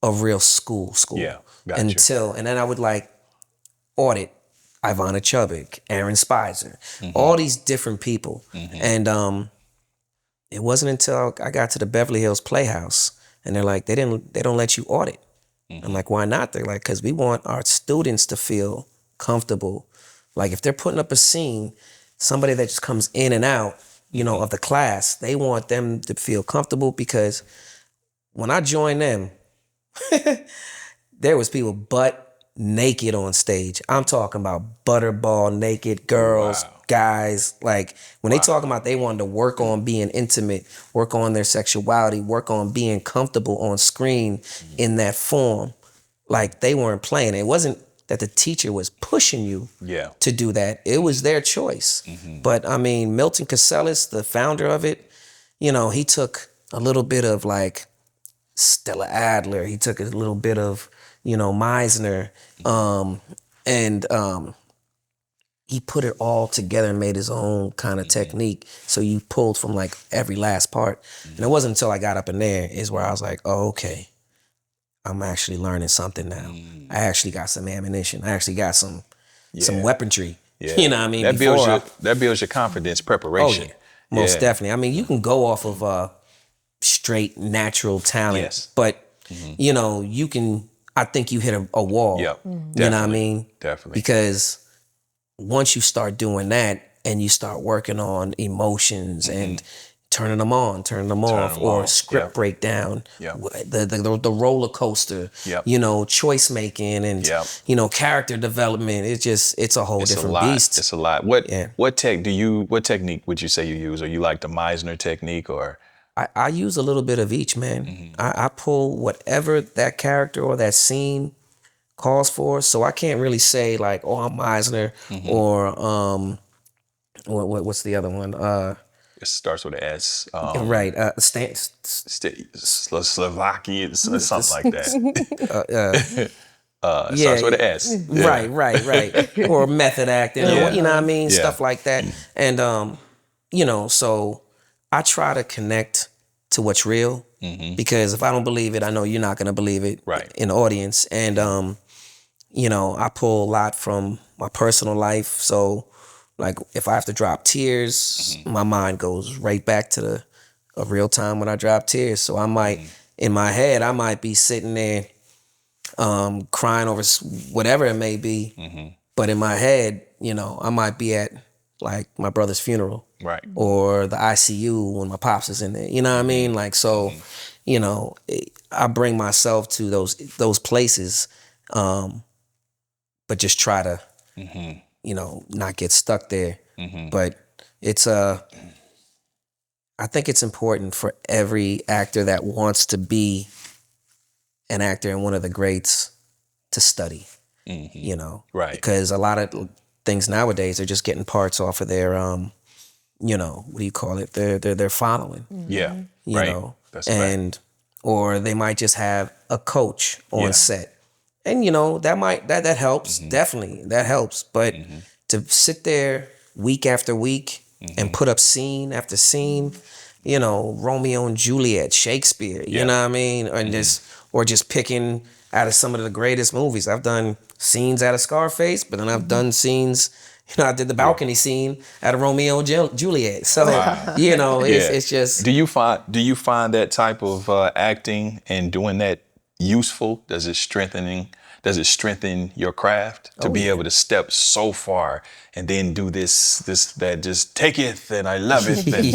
a real school. Yeah, gotcha. And then I would like audit Ivana Chubbuck, Aaron Spicer, all these different people. And it wasn't until I got to the Beverly Hills Playhouse and they're like, they don't let you audit. I'm like, why not? They're like, because we want our students to feel comfortable. Like if they're putting up a scene, somebody that just comes in and out, you know, of the class, they want them to feel comfortable because when I joined them, there was people butt naked on stage. I'm talking about butterball naked girls, guys. Like when they talk about they wanted to work on being intimate, work on their sexuality, work on being comfortable on screen in that form. Like they weren't playing. It wasn't that the teacher was pushing you to do that. It was their choice. But I mean, Milton Katselas, the founder of it, you know, he took a little bit of like Stella Adler. He took a little bit of, you know, Meisner. He put it all together and made his own kind of technique. So you pulled from like every last part. And it wasn't until I got up in there is where I was like, oh, okay, I'm actually learning something now. I actually got some ammunition. I actually got some weaponry. Yeah. You know what I mean? That builds your confidence, preparation. Oh, yeah. Most definitely. I mean, you can go off of straight natural talent, but you know, I think you hit a wall. You know what I mean? Definitely. Because once you start doing that and you start working on emotions and turning them on, turning them off, or script breakdown, the roller coaster, you know, choice making and you know, character development. It's a whole different beast. It's a lot. What technique would you say you use? Or you like the Meisner technique or? I use a little bit of each, man. I pull whatever that character or that scene calls for. So I can't really say like, oh, I'm Meisner or what's the other one? It starts with an S. Right. Slovakian, something like that. Starts with an S. Yeah. Right. Or method acting, or, you know what I mean? Stuff like that. And, you know, so I try to connect to what's real because if I don't believe it, I know you're not going to believe it in the audience. And, you know, I pull a lot from my personal life. So like if I have to drop tears, my mind goes right back to a real time when I drop tears. So I might, in my head, I might be sitting there crying over whatever it may be. But in my head, you know, I might be at like my brother's funeral. Right. Or the ICU when my pops is in there. You know what I mean? Like, so, you know, I bring myself to those places, but just try to, you know, not get stuck there. But it's, I think it's important for every actor that wants to be an actor and one of the greats to study, you know? Right. Because a lot of things nowadays are just getting parts off of their, you know, what do you call it? They're following. Yeah. You know, that's and or they might just have a coach on set, and you know that helps definitely that helps. But to sit there week after week and put up scene after scene, you know, Romeo and Juliet, Shakespeare, you know what I mean, and just picking out of some of the greatest movies. I've done scenes out of Scarface, but then I've done scenes. You know, I did the balcony scene at a Romeo and Juliet. So, you know, it's just. Do you find that type of acting and doing that useful? Does it strengthen your craft to be able to step so far and then do this that just take it and I love it? And,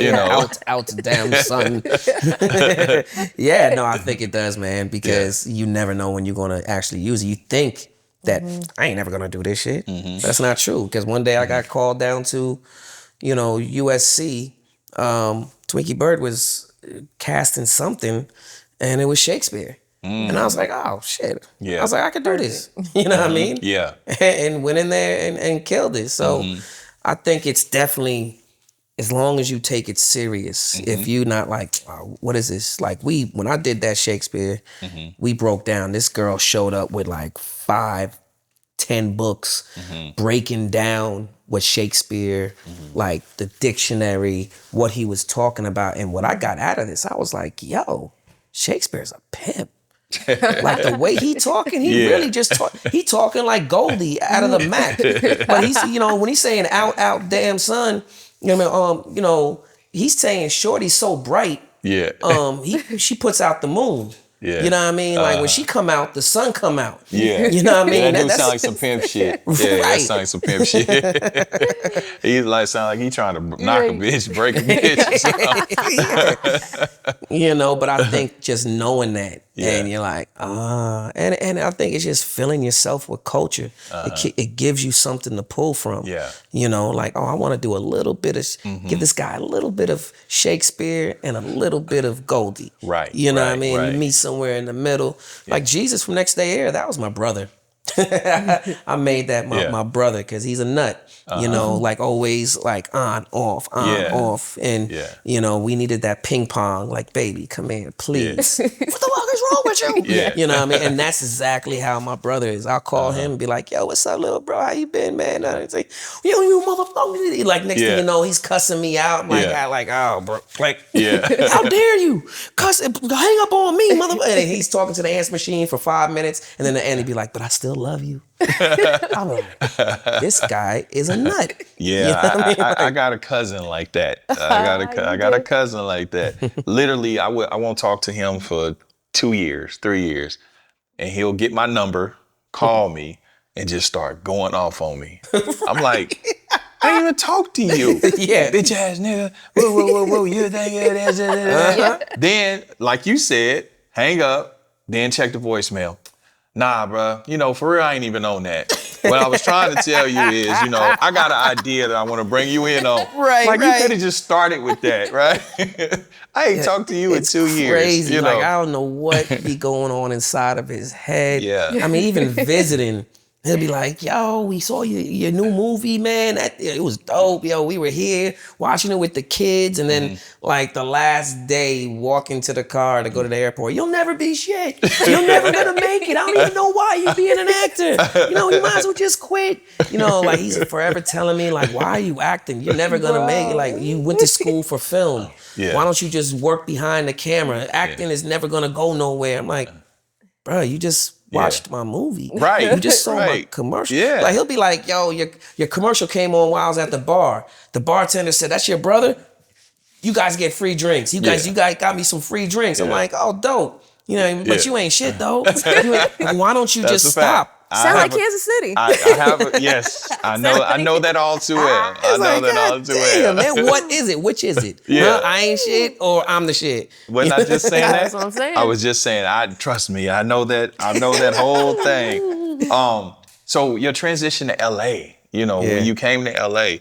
you know, out damn son. No, I think it does, man, because you never know when you're gonna actually use it. You think that I ain't never gonna do this shit. That's not true. Because one day I got called down to, you know, USC. Twinkie Bird was casting something, and it was Shakespeare. And I was like, oh shit. I was like, I could do this. You know what I mean? Yeah. And went in there and killed it. So I think it's definitely, as long as you take it serious, if you not like, what is this? Like when I did that Shakespeare, we broke down, this girl showed up with like 5-10 books, breaking down what Shakespeare, like the dictionary, what he was talking about. And what I got out of this, I was like, yo, Shakespeare's a pimp. Like the way he talking, he really just he talking like Goldie out of the Mac. But he's, you know, when he's saying out damn son, you know what I mean? You know, he's saying Shorty's so bright. She puts out the moon. Yeah. You know what I mean? Like when she come out, the sun come out. Yeah. You know what I mean? Yeah, that dude sound like some pimp shit. Yeah, that Right. sound like some pimp shit. He like sound like he trying to knock a bitch, break a bitch. You know, but I think just knowing that, Yeah. and you're like, and I think it's just filling yourself with culture. It gives you something to pull from. Yeah. You know, like, I want to do a little bit of, give this guy a little bit of Shakespeare and a little bit of Goldie. Right, You know what I right, mean? right. You meet somewhere in the middle. Like Jesus from Next Day Air, that was my brother. I made that my brother because he's a nut. You know, like always like on, off, off. And, you know, we needed that ping pong, like, baby, come here, please. What the fuck is wrong with you? Yeah. You know what I mean? And that's exactly how my brother is. I'll call him and be like, yo, what's up, little bro? How you been, man? And he's like, yo, you motherfucker. Like, next thing you know, he's cussing me out. I'm like, oh, bro. Like, how dare you? Cuss, hang up on me, motherfucker. And he's talking to the answer machine for 5 minutes. And then the end, he'd be like, but I still love you. I'm like, this guy is a nut. Yeah, You know what I mean? I got a cousin like that. I got a cousin like that. Literally, I won't talk to him for 2 years, 3 years, and he'll get my number, call me, and just start going off on me. I'm like, I ain't even talk to you. Yeah. Bitch ass nigga. Whoa. You think it is? Then, like you said, hang up, then check the voicemail. Nah, bro. You know, for real, I ain't even on that. What I was trying to tell you is, you know, I got an idea that I want to bring you in on. Right, like, you right. could have just started with that, right? I ain't talked to you in 2 years. Crazy. You know? Like, I don't know what be going on inside of his head. Yeah. I mean, even visiting, he'll be like, yo, we saw your new movie, man. It was dope. Yo, we were here watching it with the kids. And then, like, the last day, walking to the car to go to the airport, you'll never be shit. You're never going to make it. I don't even know why you being an actor. You know, you might as well just quit. You know, like, he's forever telling me, like, why are you acting? You're never going to make it. Like, you went to school for film. Yeah. Why don't you just work behind the camera? Acting is never going to go nowhere. I'm like, bro, you just watched my movie. Right. You just saw my Right. commercial. Yeah. Like, he'll be like, yo, your commercial came on while I was at the bar. The bartender said, that's your brother? You guys get free drinks. You guys got me some free drinks. I'm Yeah. like, oh, dope. You know, but you ain't shit though. Why don't you That's just a fact. stop? Sound like Kansas City. I have yes. I know that all too well. I know that all too well. Damn, man, what is it? Which is it? Yeah. Huh? I ain't shit or I'm the shit. Wasn't I just saying that? That's what I'm saying. I was just saying, trust me, I know that whole thing. So your transition to LA, you know, when you came to LA,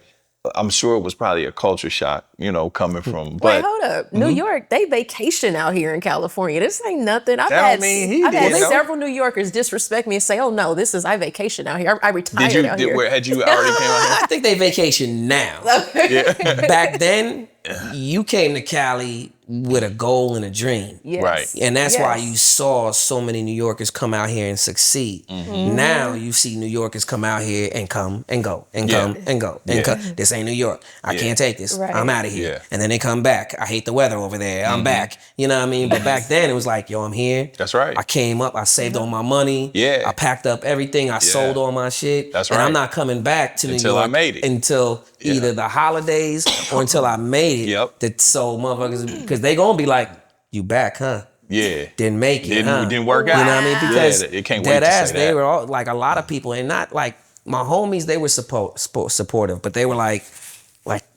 I'm sure it was probably a culture shock, you know, coming from. Wait, But hold up. New York, they vacation out here in California. This ain't nothing. I've That had, don't mean he I've had did, though. several New Yorkers disrespect me and say, oh no, I vacation out here. I retired out here. had you already came out I think they vacation now. here? Back then, you came to Cali with a goal and a dream. Yes. Right. And that's why Yes. you saw so many New Yorkers come out here and succeed. Now you see New Yorkers come out here and come and go and Yeah. come and go and come. This ain't New York. I can't take this. Right. I'm out of here. Yeah. And then they come back. I hate the weather over there. I'm back. You know what I mean? But back then it was like, yo, I'm here. That's right. I came up. I saved all my money. Yeah. I packed up everything. I sold all my shit. That's And right. I'm not coming back to New Until York I made it. until either the holidays or until I made it. Yep. That so motherfuckers, because they gonna be like, you back, huh? Yeah. Didn't make it, huh? Didn't work You out. know what I mean? Because it can't wait dead to ass, say they that. were all like a lot of people, and not like my homies. They were supportive, but they were like,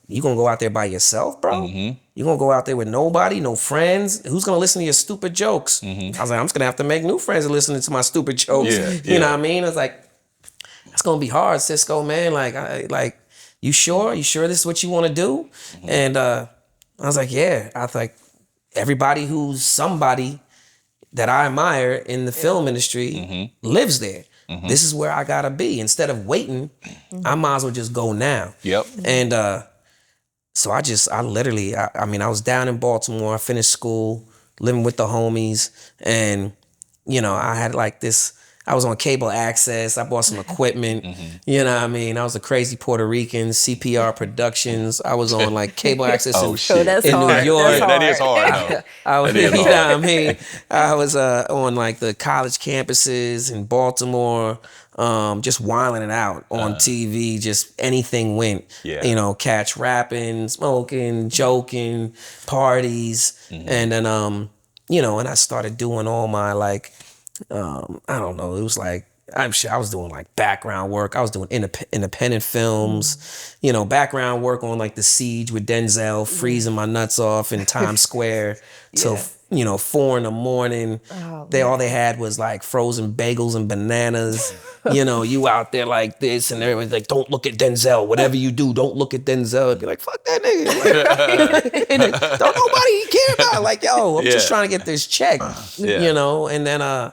you gonna go out there by yourself, bro? You gonna go out there with nobody, no friends? Who's gonna listen to your stupid jokes? I was like, I'm just gonna have to make new friends listening to my stupid jokes. Yeah, You know what I mean? I was like, it's gonna be hard, Cisco, man. Like, you sure? You sure this is what you want to do? And I was like, yeah. I was like, everybody who's somebody that I admire in the film industry lives there. This is where I gotta be. Instead of waiting, I might as well just go now. Yep. And so I literally, I mean, I was down in Baltimore. I finished school, living with the homies, and you know, I had like this. I was on cable access. I bought some equipment. You know what I mean? I was a crazy Puerto Rican, CPR Productions. I was on like cable access Oh, in, shit. So that's in hard. New York. That's That is hard, though. I was, That is you know hard. what I mean? I was on like the college campuses in Baltimore, just wilding it out on TV. Just anything went. Yeah. You know, catch rapping, smoking, joking, parties, and then you know, and I started doing all my like, I don't know, it was like, I'm sure I was doing like background work. I was doing independent films, you know, background work on like The Siege with Denzel, freezing my nuts off in Times Square till, you know, 4 a.m. All they had was like frozen bagels and bananas. You know, you out there like this, and everyone's like, don't look at Denzel. Whatever you do, don't look at Denzel. I'd be like, fuck that nigga. Like, don't nobody care about it. Like, yo, I'm just trying to get this check, you know? And then I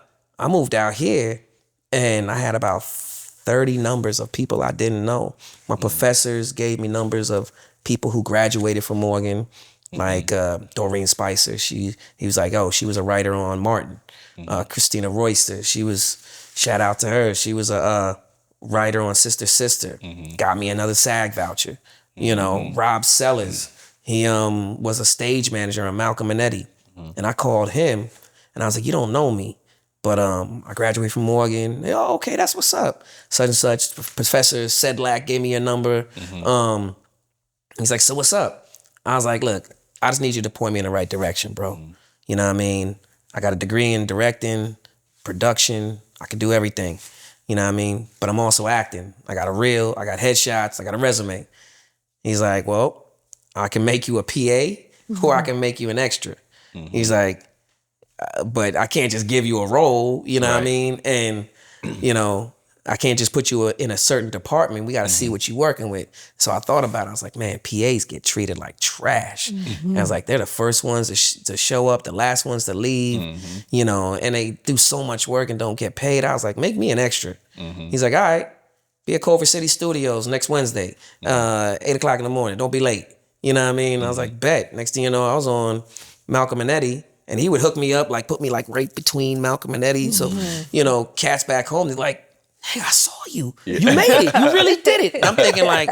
moved out here, and I had about 30 numbers of people I didn't know. My professors gave me numbers of people who graduated from Morgan, like Doreen Spicer. He was like, oh, she was a writer on Martin. Christina Royster, shout out to her. She was a writer on Sister Sister. Got me another SAG voucher. You know, Rob Sellers, he was a stage manager on Malcolm and Eddie. And I called him, and I was like, you don't know me, but I graduated from Morgan. Oh, okay, that's what's up. Such and such. Professor Sedlak gave me a number. He's like, so what's up? I was like, look, I just need you to point me in the right direction, bro. You know what I mean? I got a degree in directing, production. I can do everything. You know what I mean? But I'm also acting. I got a reel, I got headshots, I got a resume. He's like, well, I can make you a PA or I can make you an extra. He's like, but I can't just give you a role, you know what I mean? And, you know, I can't just put you in a certain department. We got to see what you're working with. So I thought about it. I was like, man, PAs get treated like trash. And I was like, they're the first ones to show up, the last ones to leave, you know, and they do so much work and don't get paid. I was like, make me an extra. He's like, all right, be at Culver City Studios next Wednesday, 8 o'clock in the morning. Don't be late. You know what I mean? I was like, bet. Next thing you know, I was on Malcolm and Eddie. And he would hook me up, like put me like right between Malcolm and Eddie. So, you know, cats back home, they're like, hey, I saw you. You made it. You really did it. And I'm thinking like,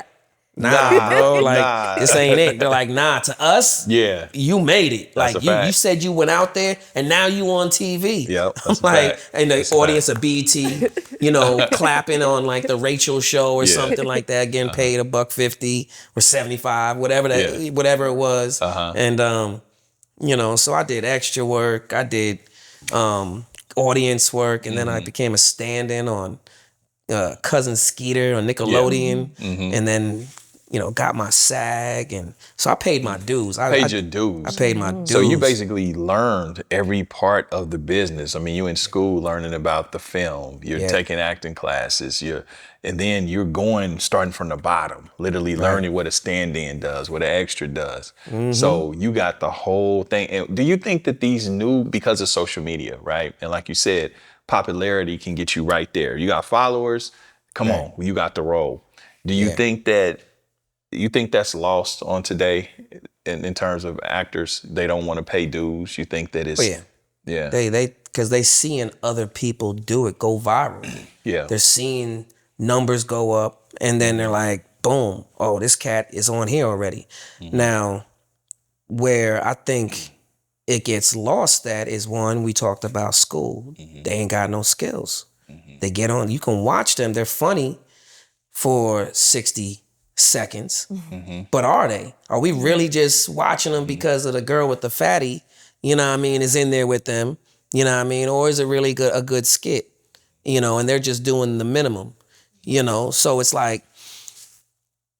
nah, bro, like this ain't it. They're like, nah, to us, you made it. Like you said you went out there and now you on TV. I'm like, and the audience of BT, you know, clapping on like the Rachel show or something like that, getting paid $1.50 or $75, whatever it was. And you know, so I did extra work. I did audience work, and then I became a stand-in on Cousin Skeeter on Nickelodeon, and then, you know, got my SAG, and so I paid my dues. I paid your dues. I paid my dues. So you basically learned every part of the business. I mean, you're in school learning about the film. You're taking acting classes. And then you're starting from the bottom, literally learning what a stand-in does, what an extra does. So you got the whole thing. And do you think that because of social media, right? And like you said, popularity can get you right there. You got followers, come on, you got the role. Do you think that's lost on today in terms of actors? They don't want to pay dues. You think that it's because they seeing other people do it go viral. They're seeing numbers go up, and then they're like, boom, oh, this cat is on here already. Now, where I think it gets lost at is one, we talked about school. They ain't got no skills. They get on, you can watch them, they're funny for 60 seconds, but are they? Are we really just watching them because of the girl with the fatty, you know what I mean, is in there with them, you know what I mean? Or is it really a good skit, you know, and they're just doing the minimum, you know? So it's like,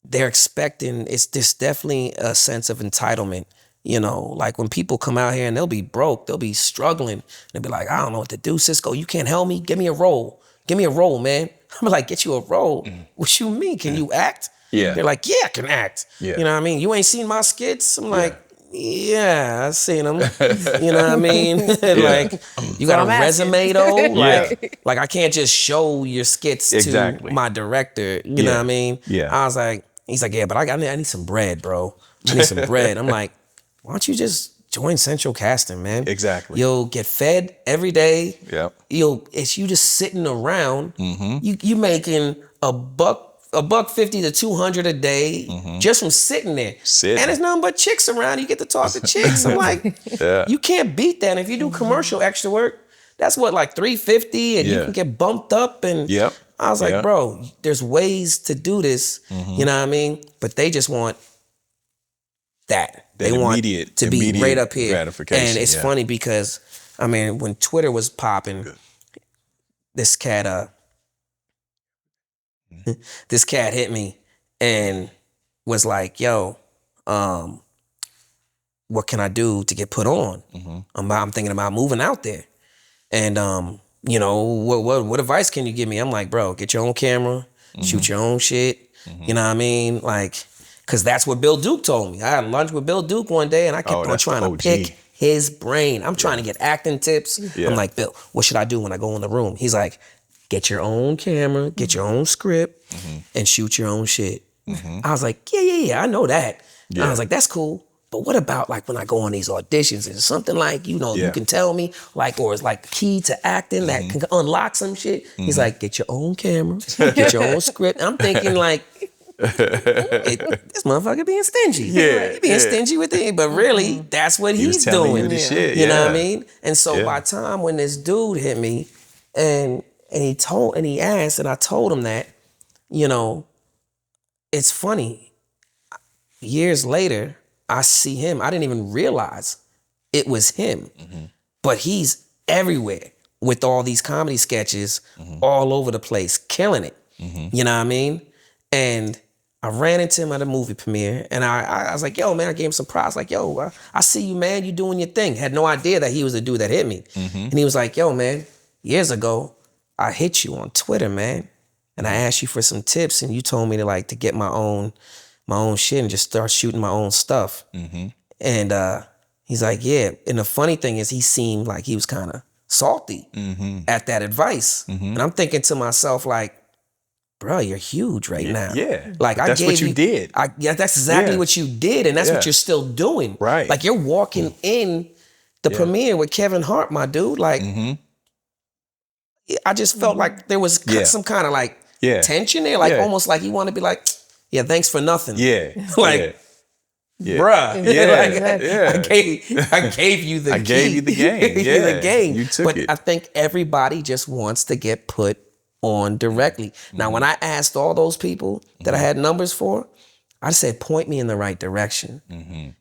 they're expecting, there's definitely a sense of entitlement, you know, like when people come out here and they'll be broke, they'll be struggling, they'll be like, I don't know what to do, Cisco, you can't help me? Give me a role, man. I'm like, get you a role? What you mean, can you act? They're like, yeah, I can act. You know what I mean? You ain't seen my skits? I'm like, yeah, I seen them. You know what I mean? Like, you got a resume though? Like I can't just show your skits to my director. You know what I mean? I was like, he's like, yeah, but I need some bread, bro. I need some bread. I'm like, why don't you just join Central Casting, man? You'll get fed every day. It's you just sitting around. You making $150 to $200 a day just from sitting there. And there's nothing but chicks around. You get to talk to chicks. I'm like, you can't beat that. And if you do commercial extra work, that's what, like $350, and you can get bumped up. And I was like, bro, there's ways to do this. You know what I mean? But they just want that. They want to be right up here. Gratification, and it's funny because, I mean, when Twitter was popping, this cat hit me and was like, yo, what can I do to get put on? I'm thinking about moving out there. And, you know, what advice can you give me? I'm like, bro, get your own camera, shoot your own shit. You know what I mean? Like, because that's what Bill Duke told me. I had lunch with Bill Duke one day and I kept on trying to pick his brain. I'm trying to get acting tips. I'm like, Bill, what should I do when I go in the room? He's like, get your own camera, get your own script, and shoot your own shit. I was like, yeah, I know that. I was like, that's cool. But what about like when I go on these auditions? Is it something like, you know, you can tell me, like, or it's like key to acting that can unlock some shit? He's like, get your own camera, get your own script. And I'm thinking like, this motherfucker being stingy. He being stingy with it. But really, that's what he's doing. You know what I mean? And so by the time when this dude hit me and he asked, and I told him that, you know, it's funny. Years later, I see him. I didn't even realize it was him. But he's everywhere with all these comedy sketches all over the place, killing it. You know what I mean? And I ran into him at a movie premiere and I was like, yo, man, I gave him some props. Like, yo, I see you, man. You doing your thing. Had no idea that he was the dude that hit me. And he was like, yo, man, years ago, I hit you on Twitter, man. And I asked you for some tips and you told me to get my own shit and just start shooting my own stuff. And he's like, yeah. And the funny thing is he seemed like he was kind of salty at that advice. And I'm thinking to myself like, bro, you're huge right now. Like that's what you did. That's exactly what you did. And that's what you're still doing. Right. Like you're walking in the premiere with Kevin Hart, my dude. Like, I just felt like there was some kind of like tension there. Like almost like you want to be like, yeah, thanks for nothing. Like, bruh. I gave you the I gave you the game. the game. You took but it. I think everybody just wants to get put on directly. Now, when I asked all those people that I had numbers for, I said, point me in the right direction.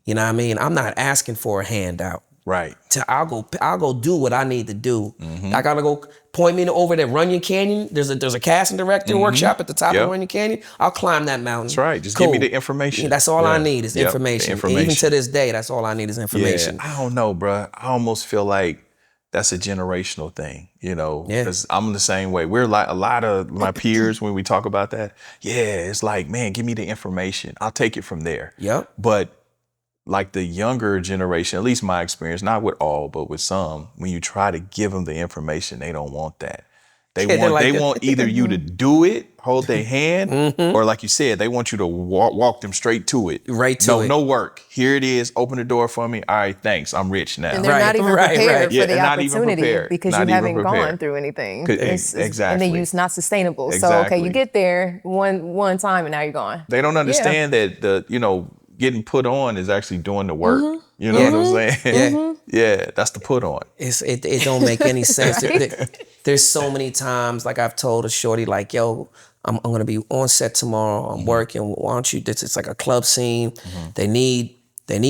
You know what I mean? I'm not asking for a handout. Right. I'll go do what I need to do. I gotta go point me over there, Runyon Canyon. There's a casting director workshop at the top of Runyon Canyon. I'll climb that mountain. That's right. Just give me the information. That's all I need is information. And even to this day, that's all I need is information. I don't know, bro. I almost feel like that's a generational thing, you know, because I'm the same way. We're like a lot of my peers when we talk about that. It's like, man, give me the information. I'll take it from there. But like the younger generation, at least my experience, not with all, but with some, when you try to give them the information, they don't want that. They want either you to do it, hold their hand, or like you said, they want you to walk them straight to it. Right to it. No work. Here it is. Open the door for me. All right, thanks. I'm rich now. And they're not even prepared for the not even opportunity prepared. because Not you even haven't prepared. gone through anything. Exactly. And then it's not sustainable. So, Exactly. okay, you get there one time and now you're gone. They don't understand that getting put on is actually doing the work. You know what I'm saying? That's the put on. It don't make any sense. There's so many times, like I've told a shorty, like, yo, I'm gonna be on set tomorrow. I'm working. Why don't you? It's like a club scene. They need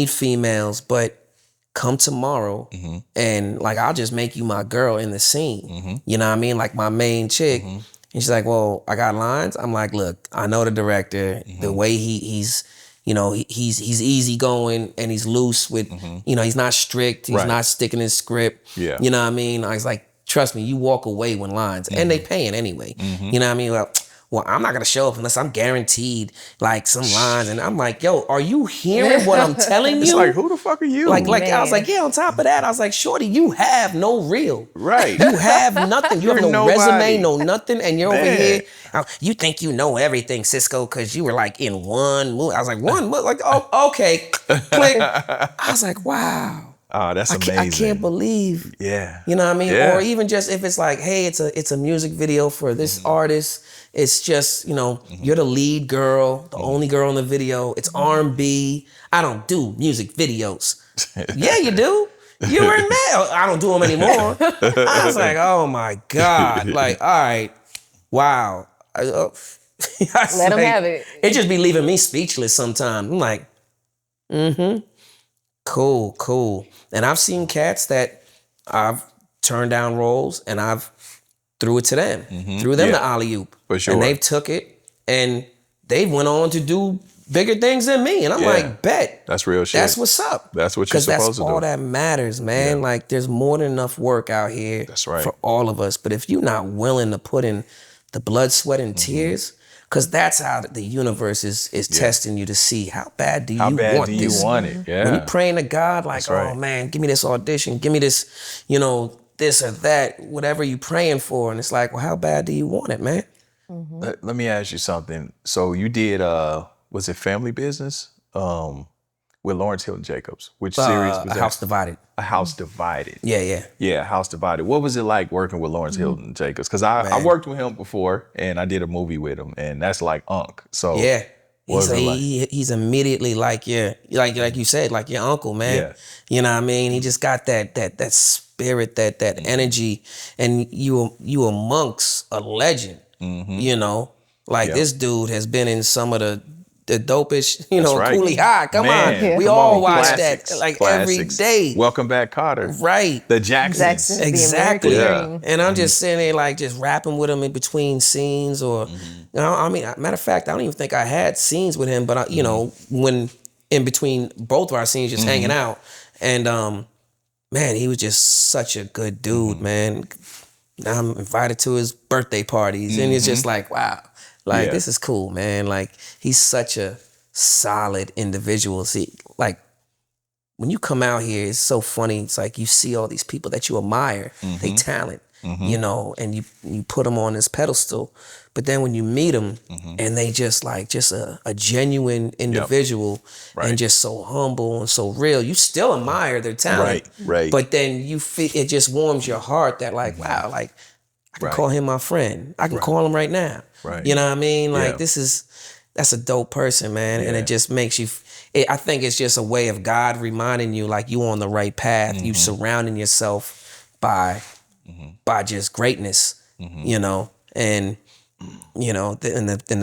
females, but come tomorrow and like I'll just make you my girl in the scene. You know what I mean? Like my main chick. And she's like, well, I got lines. I'm like, look, I know the director. The way he's easygoing and he's loose with, he's not strict. He's not sticking his script. You know what I mean? I was like, trust me, you walk away when lines, and they paying anyway. You know what I mean? Like, well, I'm not gonna show up unless I'm guaranteed like some lines. And I'm like, yo, are you hearing what I'm telling you? It's like, who the fuck are you? Like I was like, on top of that, I was like, shorty, you have no reel. Right. You have nothing. You have no nobody. resume, no nothing. And you're over here. You think you know everything, Cisco, because you were like in one movie. I was like, one movie? Like, oh, okay. Click. I was like, wow. Oh, that's amazing. I can't believe. Yeah. You know what I mean? Yeah. Or even just if it's like, hey, it's a music video for this artist. It's just, you're the lead girl, the only girl in the video. It's R&B. I don't do music videos. Yeah, you do. You were in that. I don't do them anymore. I was like, oh my God. Like, all right. Wow. Let them have it. It just be leaving me speechless sometimes. I'm like, Cool. And I've seen cats that I've turned down roles and I've threw it to them, threw them the alley-oop. For sure. And they've took it and they went on to do bigger things than me. And I'm like, bet. That's real shit. That's what's up. That's what you're supposed to do. Because that's all that matters, man. Like, there's more than enough work out here for all of us. But if you're not willing to put in the blood, sweat, and tears, because that's how the universe is testing you to see how bad do you want this. How bad do you want it? Yeah. When you're praying to God, like, oh man, give me this audition, give me this, this or that, whatever you praying for. And it's like, well, how bad do you want it, man? Let me ask you something. So you did, was it Family Business with Lawrence Hilton Jacobs? Which series was that? A House Divided. A House Divided. Yeah. Yeah, House Divided. What was it like working with Lawrence Hilton Jacobs? Because I worked with him before and I did a movie with him, and that's like Unc. So yeah. He's He's immediately like like you said, like your uncle, man. Yeah. You know what I mean? He just got that spirit, that energy, and you amongst a legend. Like this dude has been in some of the dopest, Coolie High. Come on. We all watch that like every day. Welcome Back, Carter. Right. The Jacksons. Exactly. Yeah. And I'm just sitting there like just rapping with him in between scenes or, I mean, matter of fact, I don't even think I had scenes with him, but when in between both of our scenes, just hanging out. And man, he was just such a good dude, man. Now I'm invited to his birthday parties and it's just like, wow. Like, this is cool, man. Like, he's such a solid individual. See, like, when you come out here, it's so funny. It's like you see all these people that you admire, they talent, and you put them on this pedestal. But then when you meet them and they just a genuine individual and just so humble and so real, you still admire their talent. Right. But then you feel, it just warms your heart that like, wow, like, I can call him my friend. I can call him right now. Right. You know what I mean? Like that's a dope person, man. And it just makes you, I think it's just a way of God reminding you like you on the right path. You surrounding yourself by just greatness, and the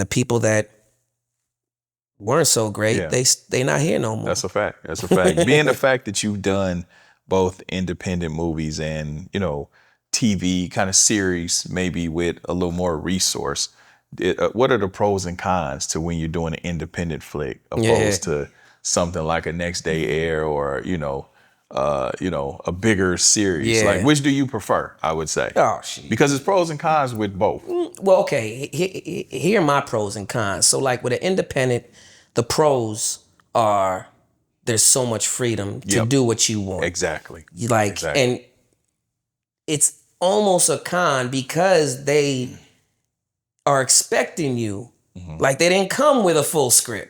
people that weren't so great, they not here no more. That's a fact. Being the fact that you've done both independent movies and, TV kind of series, maybe with a little more resource. What are the pros and cons to when you're doing an independent flick opposed to something like a Next Day Air or a bigger series? Yeah. Like, which do you prefer? I would say. Oh shit. Because there's pros and cons with both. Well, okay. Here are my pros and cons. So, like with an independent, the pros are there's so much freedom to do what you want. Exactly. And it's almost a con because they are expecting you. Like they didn't come with a full script.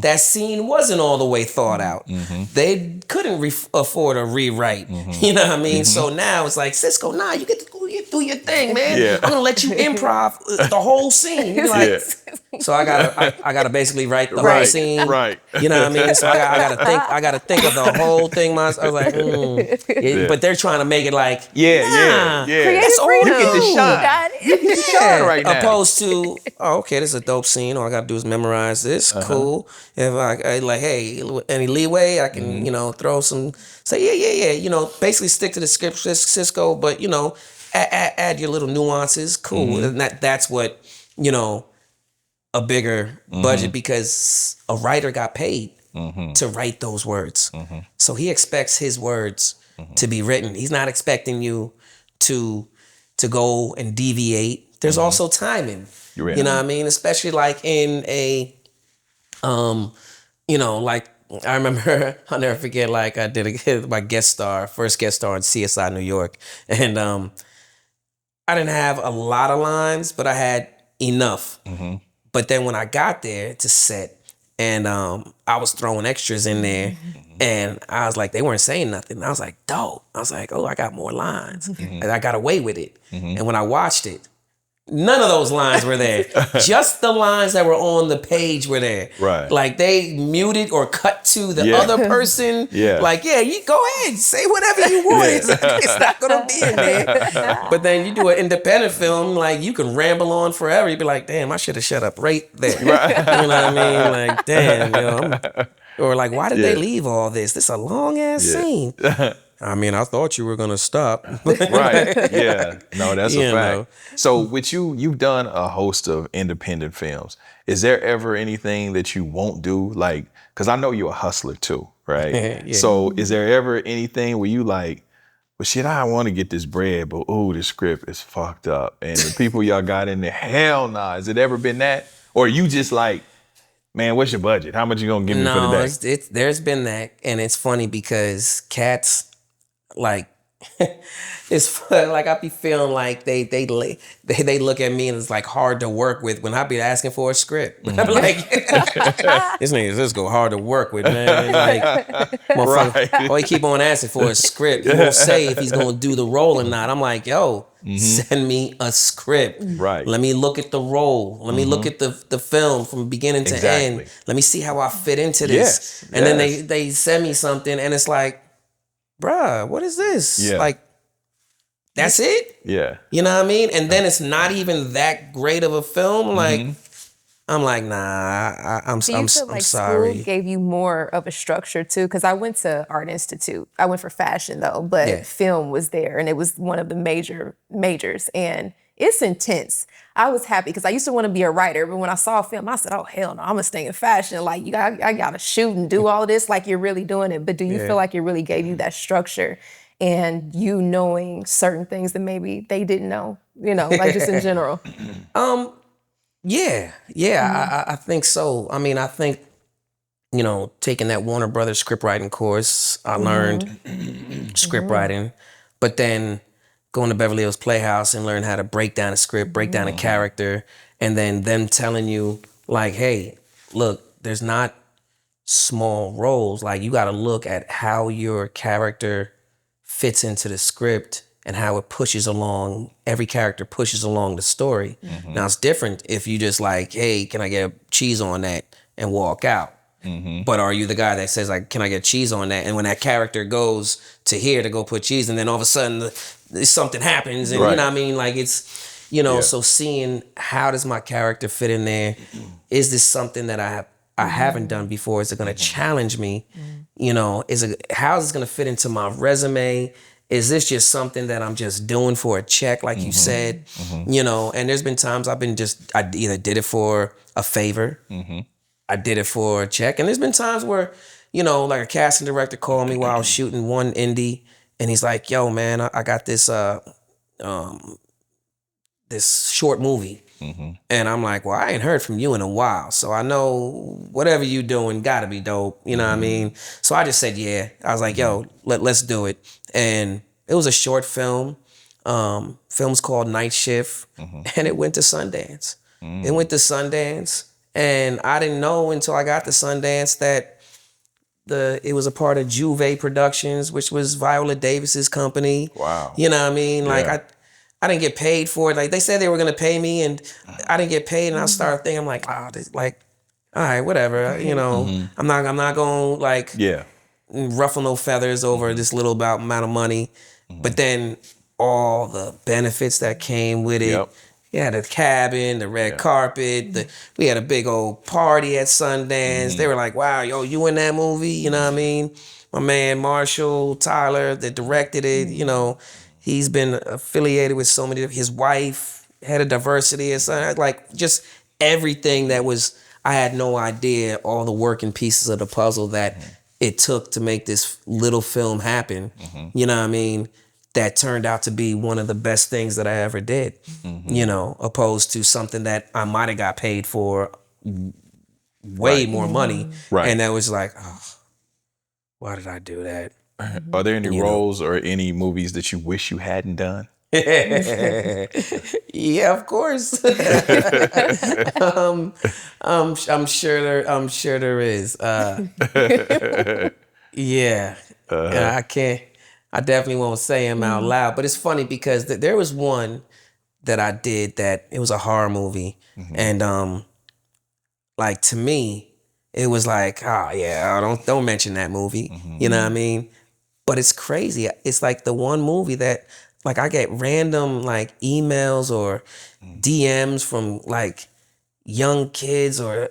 That scene wasn't all the way thought out. They couldn't afford a rewrite. You know what I mean? So now it's like, Cisco, nah, you get to do your thing, man. I'm gonna let you improv the whole scene. You're like, so I gotta basically write the whole scene. Right. You know what I mean? So I gotta think of the whole thing. I was like, but they're trying to make it like, Creative freedom. You get to shine. You get to shine right now. Opposed to, okay, this is a dope scene. All I gotta do is memorize this. Cool. If I like, hey, any leeway, I can, throw some. Say, yeah. Basically stick to the script, Cisco. But add your little nuances. Cool. And that's what a bigger budget because a writer got paid to write those words. So he expects his words to be written. He's not expecting you to go and deviate. There's also timing. You know what I mean? Especially like in a like I remember, I'll never forget, like I did my first guest star in CSI New York. And I didn't have a lot of lines, but I had enough. But then when I got there to set and I was throwing extras in there and I was like, they weren't saying nothing. I was like, dope. I was like, oh, I got more lines. And I got away with it. And when I watched it, none of those lines were there. Just the lines that were on the page were there. Right. Like they muted or cut to the other person. Like, you go ahead, say whatever you want. It's not gonna be in there. But then you do an independent film, like you can ramble on forever. You'd be like, damn, I should have shut up right there. Right. You know what I mean? Like, damn, Or like, why did they Yeah. leave all this? This is a long ass scene. I mean, I thought you were gonna stop. Right. Yeah. No, that's a You fact. know. So with you've done a host of independent films. Is there ever anything that you won't do? Like, because I know you're a hustler too, right? Yeah. So is there ever anything where you like, well, shit, I want to get this bread, but ooh, the script is fucked up. And the people y'all got in there, hell nah. Has it ever been that? Or you just like, man, what's your budget? How much you gonna give me for the day? No, there's been that, and it's funny because cats, like, it's fun. Like I be feeling like they look at me and it's like hard to work with when I be asking for a script. I be like, this nigga Cisco hard to work with, man. Like, motherfucker, Right. oh, he keep on asking for a script. He won't say if he's gonna do the role or not. I'm like, yo, send me a script. Right. Let me look at the role. Let me look at the film from beginning to Exactly. end. Let me see how I fit into this. Yes. And then Yes. they send me something and it's like, bruh, what is this? Yeah. Like, that's it? Yeah. You know what I mean? And then it's not even that great of a film. Like, I'm like, nah, I'm Do you feel like sorry. school gave you more of a structure too? Because I went to Art Institute. I went for fashion though, but Yeah. film was there, and it was one of the majors, and it's intense. I was happy because I used to want to be a writer, but when I saw a film, I said, "Oh hell no, I'm gonna stay in fashion. Like I gotta shoot and do all this. Like you're really doing it." But do you feel like it really gave you that structure and you knowing certain things that maybe they didn't know? You know, like just in general. Yeah, I think so. I mean, I think, you know, taking that Warner Brothers script writing course, I learned script writing, but then going to Beverly Hills Playhouse and learn how to break down a script, break down a character, and then them telling you like, hey, look, there's not small roles. Like you got to look at how your character fits into the script and how it pushes along, every character pushes along the story. Now it's different if you just like, hey, can I get cheese on that and walk out? But are you the guy that says like, can I get cheese on that? And when that character goes to here to go put cheese and then all of a sudden something happens and you know what I mean? Like it's, you know, so seeing how does my character fit in there? Is this something that I haven't done before? Is it gonna challenge me? You know, how is this gonna fit into my resume? Is this just something that I'm just doing for a check, like you said? You know, and there's been times I either did it for a favor, I did it for a check, and there's been times where, you know, like a casting director called me while I was shooting one indie, and he's like, "Yo, man, I got this this short movie." And I'm like, well, I ain't heard from you in a while, so I know whatever you doing gotta be dope. You know what I mean? So I just said, yeah. I was like, yo, let's do it. And it was a short film. Film's called Night Shift, and it went to Sundance. It went to Sundance, and I didn't know until I got to Sundance that it was a part of Juve Productions, which was Viola Davis's company. Wow. You know what I mean? Like Yeah. I didn't get paid for it. Like they said they were gonna pay me, and I didn't get paid. And I started thinking, I'm like, oh, like, all right, whatever. You know, I'm not gonna like ruffle no feathers over this little amount of money. But then all the benefits that came with it. Yep. Yeah, the cabin, the red carpet. We had a big old party at Sundance. They were like, wow, yo, you in that movie? You know what I mean? My man Marshall Tyler that directed it, you know, he's been affiliated with so many of his wife, head of diversity and something. Like just everything that was, I had no idea all the working pieces of the puzzle that it took to make this little film happen. You know what I mean? That turned out to be one of the best things that I ever did, you know, opposed to something that I might have got paid for way more money. Right. And that was like, oh, why did I do that? Are there any You know. roles or any movies that you wish you hadn't done? Yeah, of course. I'm sure there is. Yeah. I definitely won't say them out loud, but it's funny because there was one that I did that it was a horror movie. And like to me, it was like, oh yeah, don't mention that movie. You know what I mean? But it's crazy. It's like the one movie that like I get random like emails or DMs from like young kids or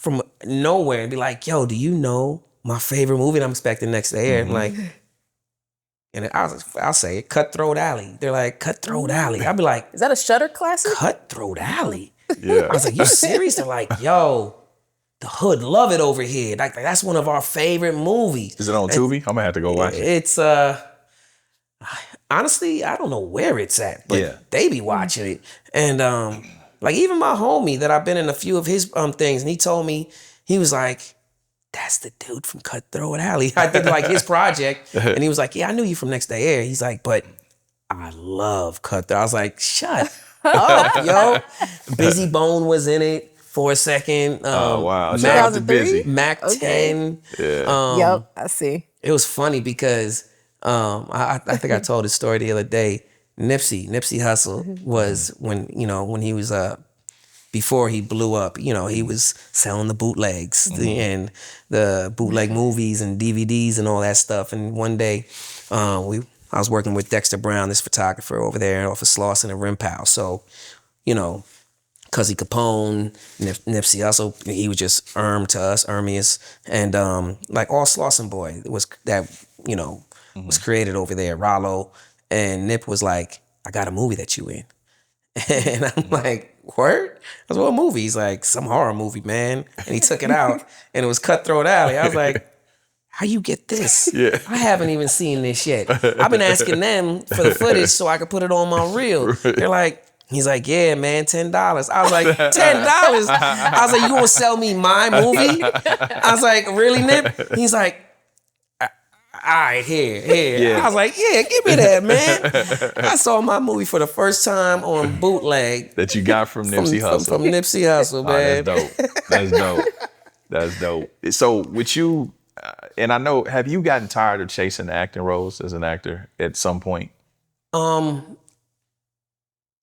from nowhere and be like, yo, do you know my favorite movie that I'm expecting next to air? Like, and I'll say it, Cutthroat Alley. They're like, Cutthroat Alley. I'll be like, Is that a Shudder classic? Cutthroat Alley? Yeah. I was like, you serious? They're like, yo, the hood love it over here. Like that's one of our favorite movies. Is it on Tubi? I'm gonna have to go watch it. It's honestly, I don't know where it's at, but they be watching it. And like even my homie that I've been in a few of his things, and he told me, he was like, that's the dude from Cutthroat Alley. I did like his project, and he was like, yeah, I knew you from Next Day Air. He's like, but I love Cutthroat. I was like, shut up, yo. Busy Bone was in it for a second. Oh wow! Shout out to 2003? Busy. Mac 10. Yeah. Yep, I see. It was funny because I think I told this story the other day. Nipsey Hussle was when he was before he blew up, he was selling the bootlegs and the bootleg movies and DVDs and all that stuff. And one day I was working with Dexter Brown, this photographer over there off of Lawson and Rimpau. So, Cuzzy Capone, Nipsey Hussle, he was just to us, Ermius. And like all Slauson Boy was that, was created over there, Rollo. And Nip was like, I got a movie that you in. And I'm like, word? I was, what movie? He's like, some horror movie, man. And he took it out and it was Cutthroat Alley. I was like, how you get this? Yeah. I haven't even seen this yet. I've been asking them for the footage so I could put it on my reel. They're like, he's like, yeah, man, $10. I was like, $10? I was like, you gonna sell me my movie? I was like, really, Nip? He's like, all right, here. Yeah. I was like, yeah, give me that, man. I saw my movie for the first time on bootleg. That you got from Nipsey Hussle. From Nipsey Hussle, man. That's dope. That's dope. So with you, and I know, have you gotten tired of chasing acting roles as an actor at some point?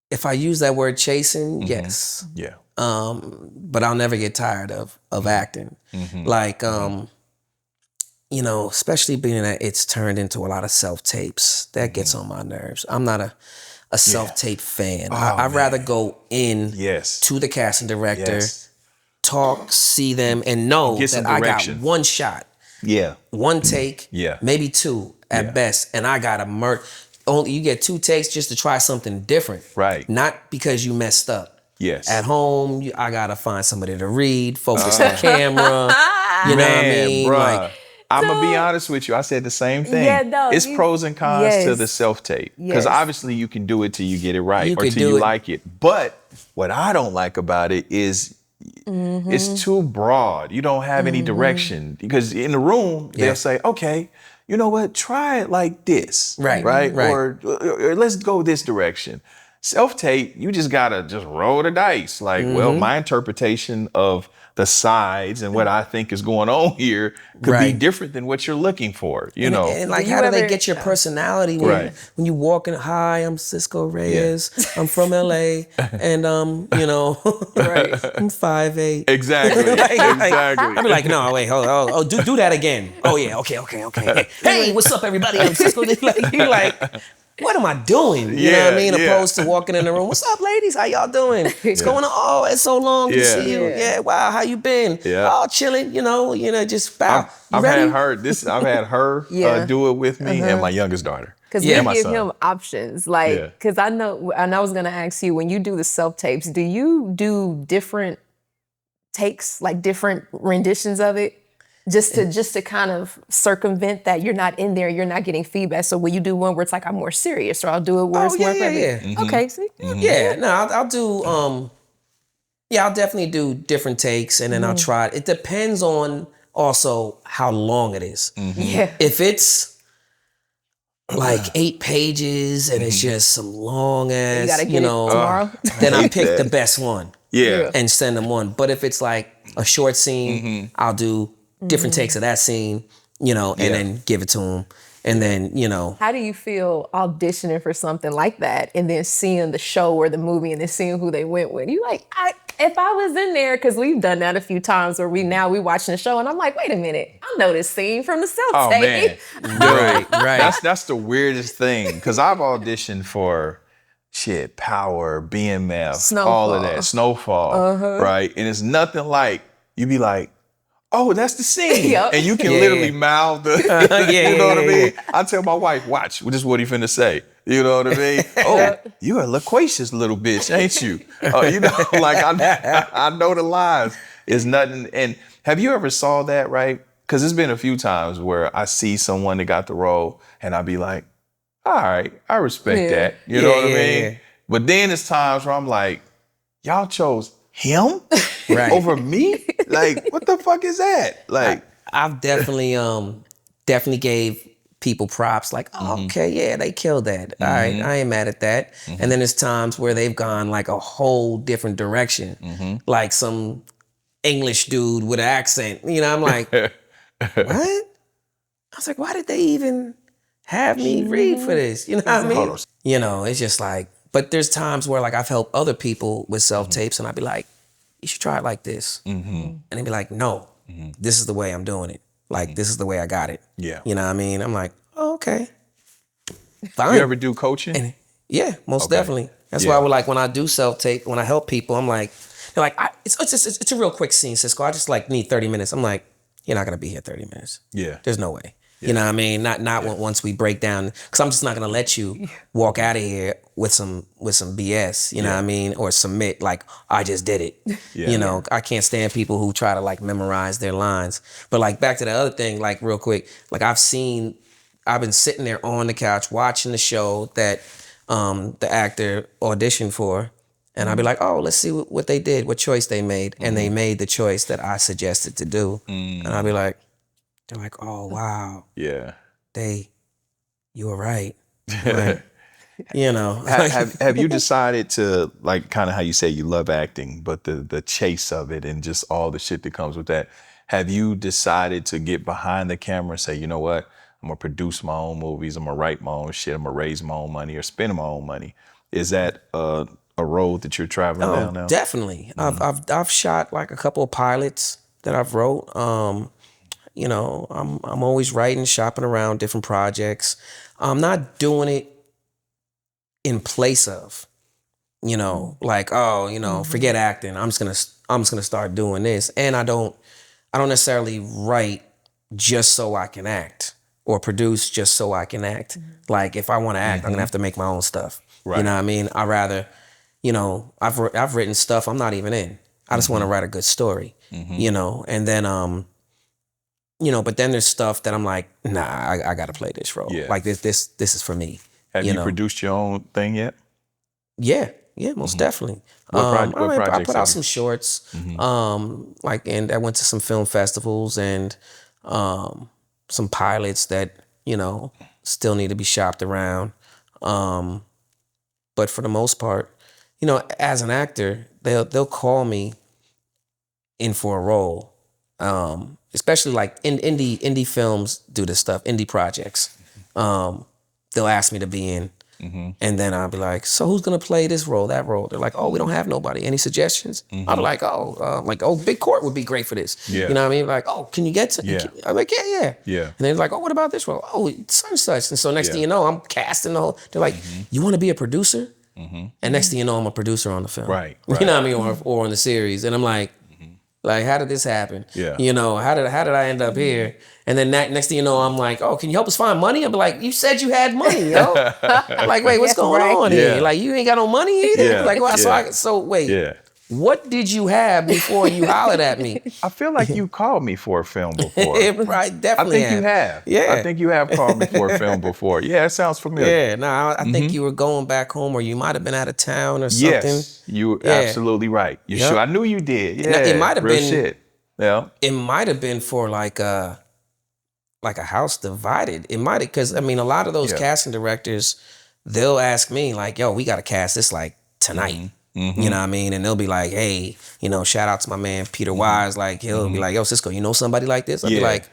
If I use that word chasing, yes. Yeah. But I'll never get tired of acting. Like, especially being that it's turned into a lot of self-tapes. That gets on my nerves. I'm not a self-tape fan. I'd rather go in to the casting director, talk, see them, and know that I got one shot. Yeah. One take, maybe two at best, and I got to only you get 2 takes just to try something different. Right. Not because you messed up. Yes. At home, I got to find somebody to read, focus the camera. You know what I mean? Bruh. Like, I'm going to be honest with you. I said the same thing. Yeah, no, it's pros and cons to the self-tape. Because Yes. obviously you can do it till you get it right or can till do you it. like it. But what I don't like about it is it's too broad. You don't have any direction. Because in the room, they'll say, okay, you know what? Try it like this. Right. Or let's go this direction. Self-tape, you just got to just roll the dice. Like, well, my interpretation of the sides and what I think is going on here could be different than what you're looking for, you know. And like, how do they get your personality when you walk in? Hi, I'm Cisco Reyes. I'm from LA, and I'm 5'8". Exactly. I'd be like, no, wait, hold on. Oh, do that again. Oh yeah, okay. Hey, what's up, everybody? I'm Cisco. You like, what am I doing? You know what I mean? Opposed to walking in the room. What's up, ladies? How y'all doing? What's going on? Oh, it's so long to see you. Yeah, wow, how you been? Oh, chilling, just bow. I've had her do it with me and my youngest daughter. Because we give him options. Like, because I know, and I was going to ask you, when you do the self-tapes, do you do different takes, like different renditions of it? Just to kind of circumvent that you're not in there, you're not getting feedback. So will you do one where it's like, I'm more serious, or I'll do it where it's more Okay, see? Yeah, no, I'll do, I'll definitely do different takes, and then I'll try it. It depends on also how long it is. Yeah. If it's like 8 pages and it's just some long ass, You gotta get it tomorrow. then I pick the best one. Yeah. And send them one. But if it's like a short scene, I'll do different takes of that scene, and then give it to them. And then, How do you feel auditioning for something like that and then seeing the show or the movie and then seeing who they went with? You like, if I was in there, because we've done that a few times where we watching the show and I'm like, wait a minute, I know this scene from the self-tape. Oh, man. Right. That's the weirdest thing, because I've auditioned for Power, BMF, all of that, Snowfall, right? And it's nothing like, you be like, oh, that's the scene. Yep. And you can Yeah. literally mouth the, you know what I mean? I tell my wife, watch, this is what he finna say. You know what I mean? Oh, you a loquacious little bitch, ain't you? You know, like I know the lines. It's nothing. And have you ever saw that, right? Because there's been a few times where I see someone that got the role and I be like, all right, I respect that. You know what I mean? Yeah. But then it's times where I'm like, y'all chose him Right. over me? Like, what the fuck is that? Like, I've definitely gave people props like, oh, okay, yeah, they killed that. All right, I ain't mad at that. And then there's times where they've gone like a whole different direction. Like some English dude with an accent. You know, I'm like, what? I was like, why did they even have me read for this? You know what I mean? You know, it's just like, but there's times where like I've helped other people with self-tapes and I'd be like, you should try it like this. And they'd be like, no, this is the way I'm doing it. Like, this is the way I got it. Yeah. You know what I mean? I'm like, oh, okay. Fine. you ever do coaching? And yeah, most Okay. definitely. That's Yeah. why I would like when I do self-tape, when I help people, I'm like, they're like, it's a real quick scene, Cisco. I just like need 30 minutes. I'm like, you're not gonna be here 30 minutes. Yeah. There's no way. You know what I mean? Not once we break down, because I'm just not gonna let you walk out of here with some BS. You know what I mean? Or submit like I just did it. Yeah. You know, I can't stand people who try to like memorize their lines. But like back to the other thing, like real quick, like I've been sitting there on the couch watching the show that the actor auditioned for. And I'd be like, oh, let's see what they did, what choice they made. And they made the choice that I suggested to do. And I'd be like, they're like, oh, wow, Yeah. you were right. Like, you know. have you decided to, like, kind of how you say you love acting, but the chase of it and just all the shit that comes with that, have you decided to get behind the camera and say, you know what, I'm gonna produce my own movies, I'm gonna write my own shit, I'm gonna raise my own money or spend my own money? Is that a road that you're traveling down now? Definitely. I've shot like a couple of pilots that I've wrote. You know, I'm always writing, shopping around different projects. I'm not doing it in place of, you know, like, oh, you know, forget acting. I'm just gonna start doing this. And I don't necessarily write just so I can act or produce just so I can act. Like if I want to act, I'm gonna have to make my own stuff. Right. You know what I mean? I rather, you know, I've written stuff I'm not even in. I just want to write a good story, you know, and then you know, but then there's stuff that I'm like, nah, I got to play this role. Yeah. Like this is for me. Have you know? produced your own thing yet? Yeah, most definitely. What I projects put have out some shorts, like, and I went to some film festivals and some pilots that, you know, still need to be shopped around. But for the most part, you know, as an actor, they'll call me in for a role. Especially like indie films do this stuff, indie projects. They'll ask me to be in, and then I'll be like, so who's gonna play this role, that role? They're like, oh, we don't have nobody. Any suggestions? I'll be like, oh, Big Court would be great for this. Yeah. You know what I mean? Like, oh, can you get to? Yeah. I'm like, yeah. Yeah. And they're like, oh, what about this role? Oh, such and such. And so next thing you know, I'm casting the whole. They're like, you want to be a producer? And next thing you know, I'm a producer on the film. Right. You know what I mean? Or on the series. And I'm like, how did this happen? Yeah. You know, how did I end up here? And then next thing you know, I'm like, oh, can you help us find money? I'm like, you said you had money, yo. I'm like, wait, what's going on here? Yeah. Like, you ain't got no money either? Yeah. Like, well, Yeah. so wait, Yeah. what did you have before you hollered at me? I feel like you called me for a film before. Right, I definitely think you have. Yeah. I think you have called me for a film before. Yeah, it sounds familiar. Yeah, no, I think you were going back home or you might have been out of town or something. Yes, you're absolutely right. You Yep. sure? I knew you did. Yeah, it might have real been- shit. Yeah. It might have been for like a house divided. It might have, because I mean, a lot of those Yeah. casting directors, they'll ask me like, yo, we got to cast this like tonight. You know what I mean? And they'll be like, hey, you know, shout out to my man, Peter Wise. Like, he'll be like, yo, Cisco, you know somebody like this? I'll be Yeah. like,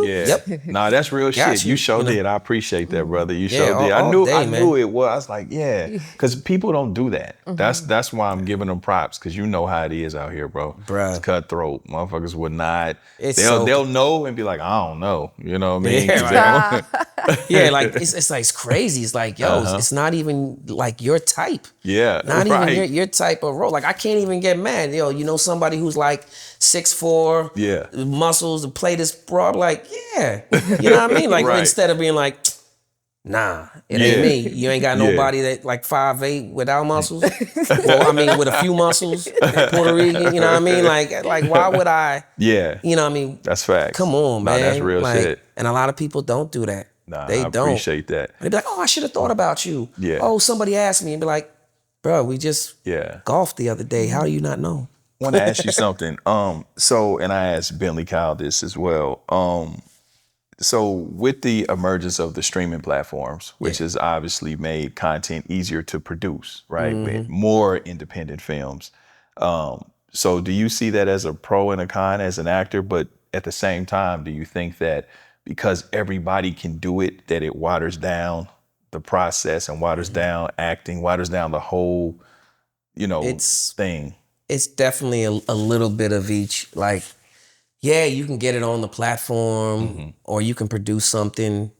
Yeah. Yep. Nah, that's real Got shit. you. You sure You know? did. I appreciate that, brother. You Yeah, sure did. all day, I man. knew it was. I was like, yeah. Because people don't do that. That's why I'm giving them props, because you know how it is out here, bro. Bruh. It's cutthroat. Motherfuckers would not. It's They'll so- know and be like, I don't know. You know what I mean? Yeah, 'Cause they don't- Yeah, like it's like it's crazy. It's like, yo, it's not even like your type. Yeah, Not right. even your type of role. Like I can't even get mad. Yo, you know somebody who's like 6'4", Yeah. muscles to play this broad. Like, yeah, you know what I mean? Like Right. instead of being like, nah, it ain't me. You ain't got Yeah. nobody that like 5'8" without muscles. Well, I mean, with a few muscles, Puerto Rican. You know what I mean? Like why would I? Yeah. You know what I mean? That's facts. Come on, Nah, man. that's real Like, shit. And a lot of people don't do that. Nah, They I don't. appreciate that. They'd be like, oh, I should have thought about you. Yeah. Oh, somebody asked me. And be like, bro, we just Yeah. golfed the other day. How do you not know? I want to ask you something. And I asked Bentley Kyle this as well. So with the emergence of the streaming platforms, which has obviously made content easier to produce, right? With more independent films. So do you see that as a pro and a con as an actor? But at the same time, do you think that because everybody can do it, that it waters down the process and waters down acting, waters down the whole, thing? It's definitely a little bit of each. Like, yeah, you can get it on the platform or you can produce something,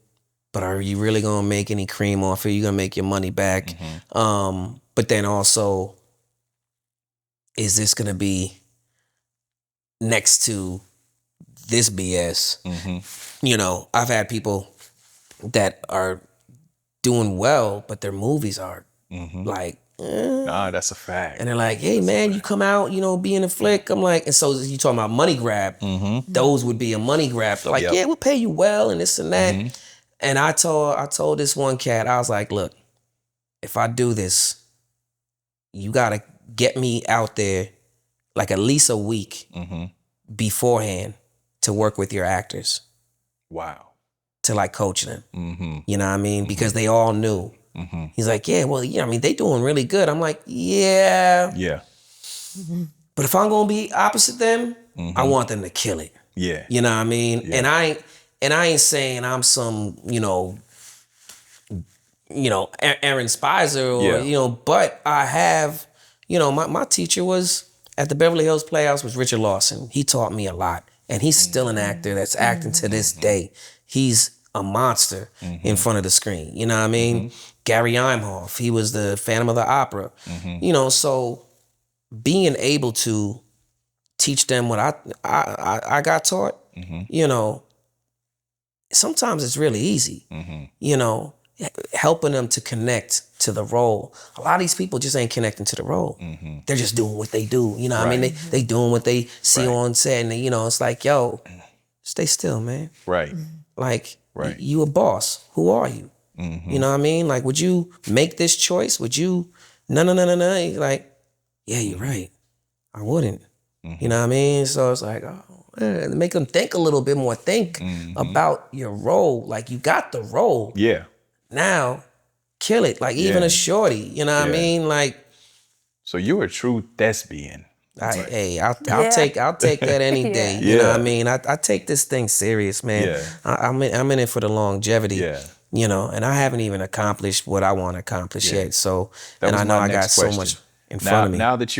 but are you really gonna make any cream off it? You're gonna make your money back. But then also, is this gonna be next to this BS? You know, I've had people that are doing well, but their movies are like, Nah, that's a fact. and they're like, hey man, you come out, be in a flick. I'm like, and so you talking about money grab, those would be a money grab. They're like, yeah, we'll pay you well and this and that. And I told this one cat, I was like, look, if I do this, you gotta get me out there like at least a week beforehand to work with your actors. Wow. To like coach them. You know what I mean? Because they all knew. He's like, yeah, well, they doing really good. I'm like, yeah. Yeah. But if I'm gonna be opposite them, I want them to kill it. Yeah. You know what I mean? Yeah. And I ain't saying I'm some, Aaron Spicer or, but I have, my teacher was at the Beverly Hills Playhouse was Richard Lawson. He taught me a lot. And he's still an actor that's acting to this day. He's a monster in front of the screen. You know what I mean? Gary Imhoff, he was the Phantom of the Opera. So being able to teach them what I got taught, sometimes it's really easy. Helping them to connect to the role. A lot of these people just ain't connecting to the role. They're just doing what they do. You know what I mean? They doing what they see on set, and it's like, yo, stay still, man. Right. Like, you a boss. Who are you? You know what I mean? Like, would you make this choice? Would you? No. Like, yeah, you're right. I wouldn't. You know what I mean? So it's like, oh, man, make them think a little bit more. Think about your role. Like, you got the role. Yeah. Now, kill it. Like, even a shorty. You know what I mean? Like, so you're a true thespian. I'll take that any day. You know what I mean? I take this thing serious, man. Yeah. I'm in it for the longevity. Yeah. And I haven't even accomplished what I want to accomplish yet. So, That and was I know my I got next so question. much in front of me. Now that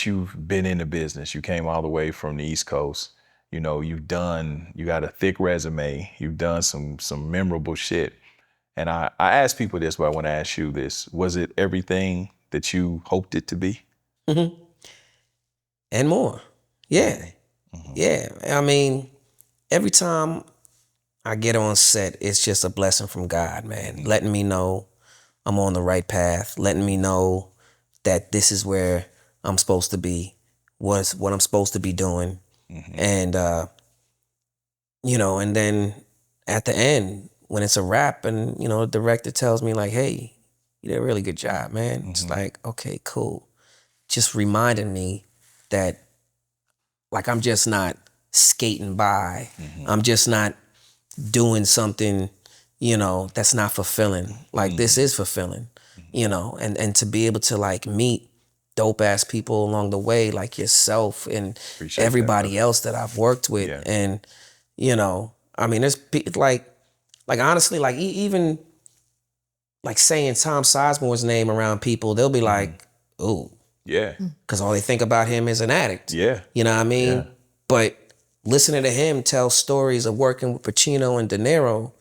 you've been in the business, you came all the way from the East Coast. You got a thick resume. You've done some memorable shit. And I ask people this, but I want to ask you this. Was it everything that you hoped it to be? And more. Yeah. Yeah. I mean, every time I get on set, it's just a blessing from God, man. Letting me know I'm on the right path, letting me know that this is where I'm supposed to be, what I'm supposed to be doing. And, and then at the end, when it's a wrap and, the director tells me like, hey, you did a really good job, man. It's like, okay, cool. Just reminding me that like I'm just not skating by. I'm just not doing something, that's not fulfilling. Like this is fulfilling, and to be able to like meet dope ass people along the way, like yourself and Appreciate everybody that, else that I've worked with. Yeah. And, I mean, there's like honestly, like even like saying Tom Sizemore's name around people, they'll be like, ooh. Yeah. Because all they think about him is an addict. Yeah. You know what I mean? Yeah. But listening to him tell stories of working with Pacino and De Niro,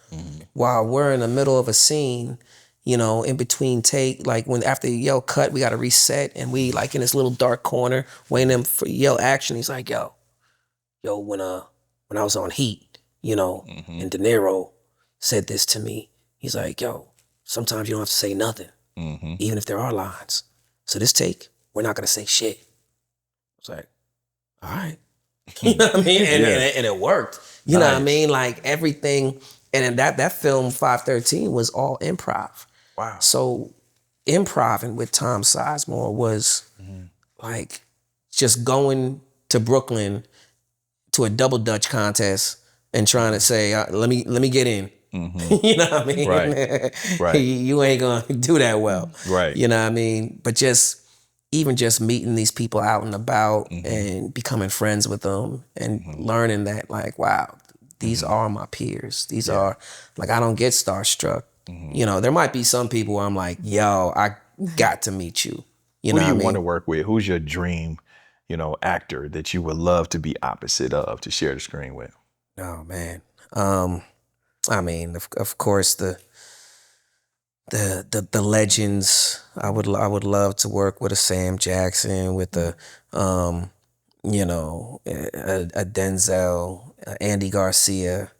while we're in the middle of a scene, you know, in between take, like when after yell cut, we got to reset, and we like in this little dark corner waiting them for yell action. He's like, yo, when I was on Heat, you know, and De Niro said this to me. He's like, yo, sometimes you don't have to say nothing, even if there are lines. So this take, we're not gonna say shit. It's like, all right. You know what I mean? And it worked. You know what I mean? Like everything, and then that film 513 was all improv. Wow. So improving with Tom Sizemore was like just going to Brooklyn to a double Dutch contest and trying to say, let me get in. You know what I mean? Right. You ain't gonna do that well. Right. You know what I mean? But even just meeting these people out and about and becoming friends with them and learning that, like, wow, these are my peers. These are, like, I don't get starstruck. You know, there might be some people where I'm like, yo, I got to meet you. Who do you want to work with? Who's your dream, you know, actor that you would love to be opposite of, to share the screen with? Oh, man. I mean, of course, the legends. I would love to work with a Sam Jackson, with a you know, a Denzel, a Andy Garcia,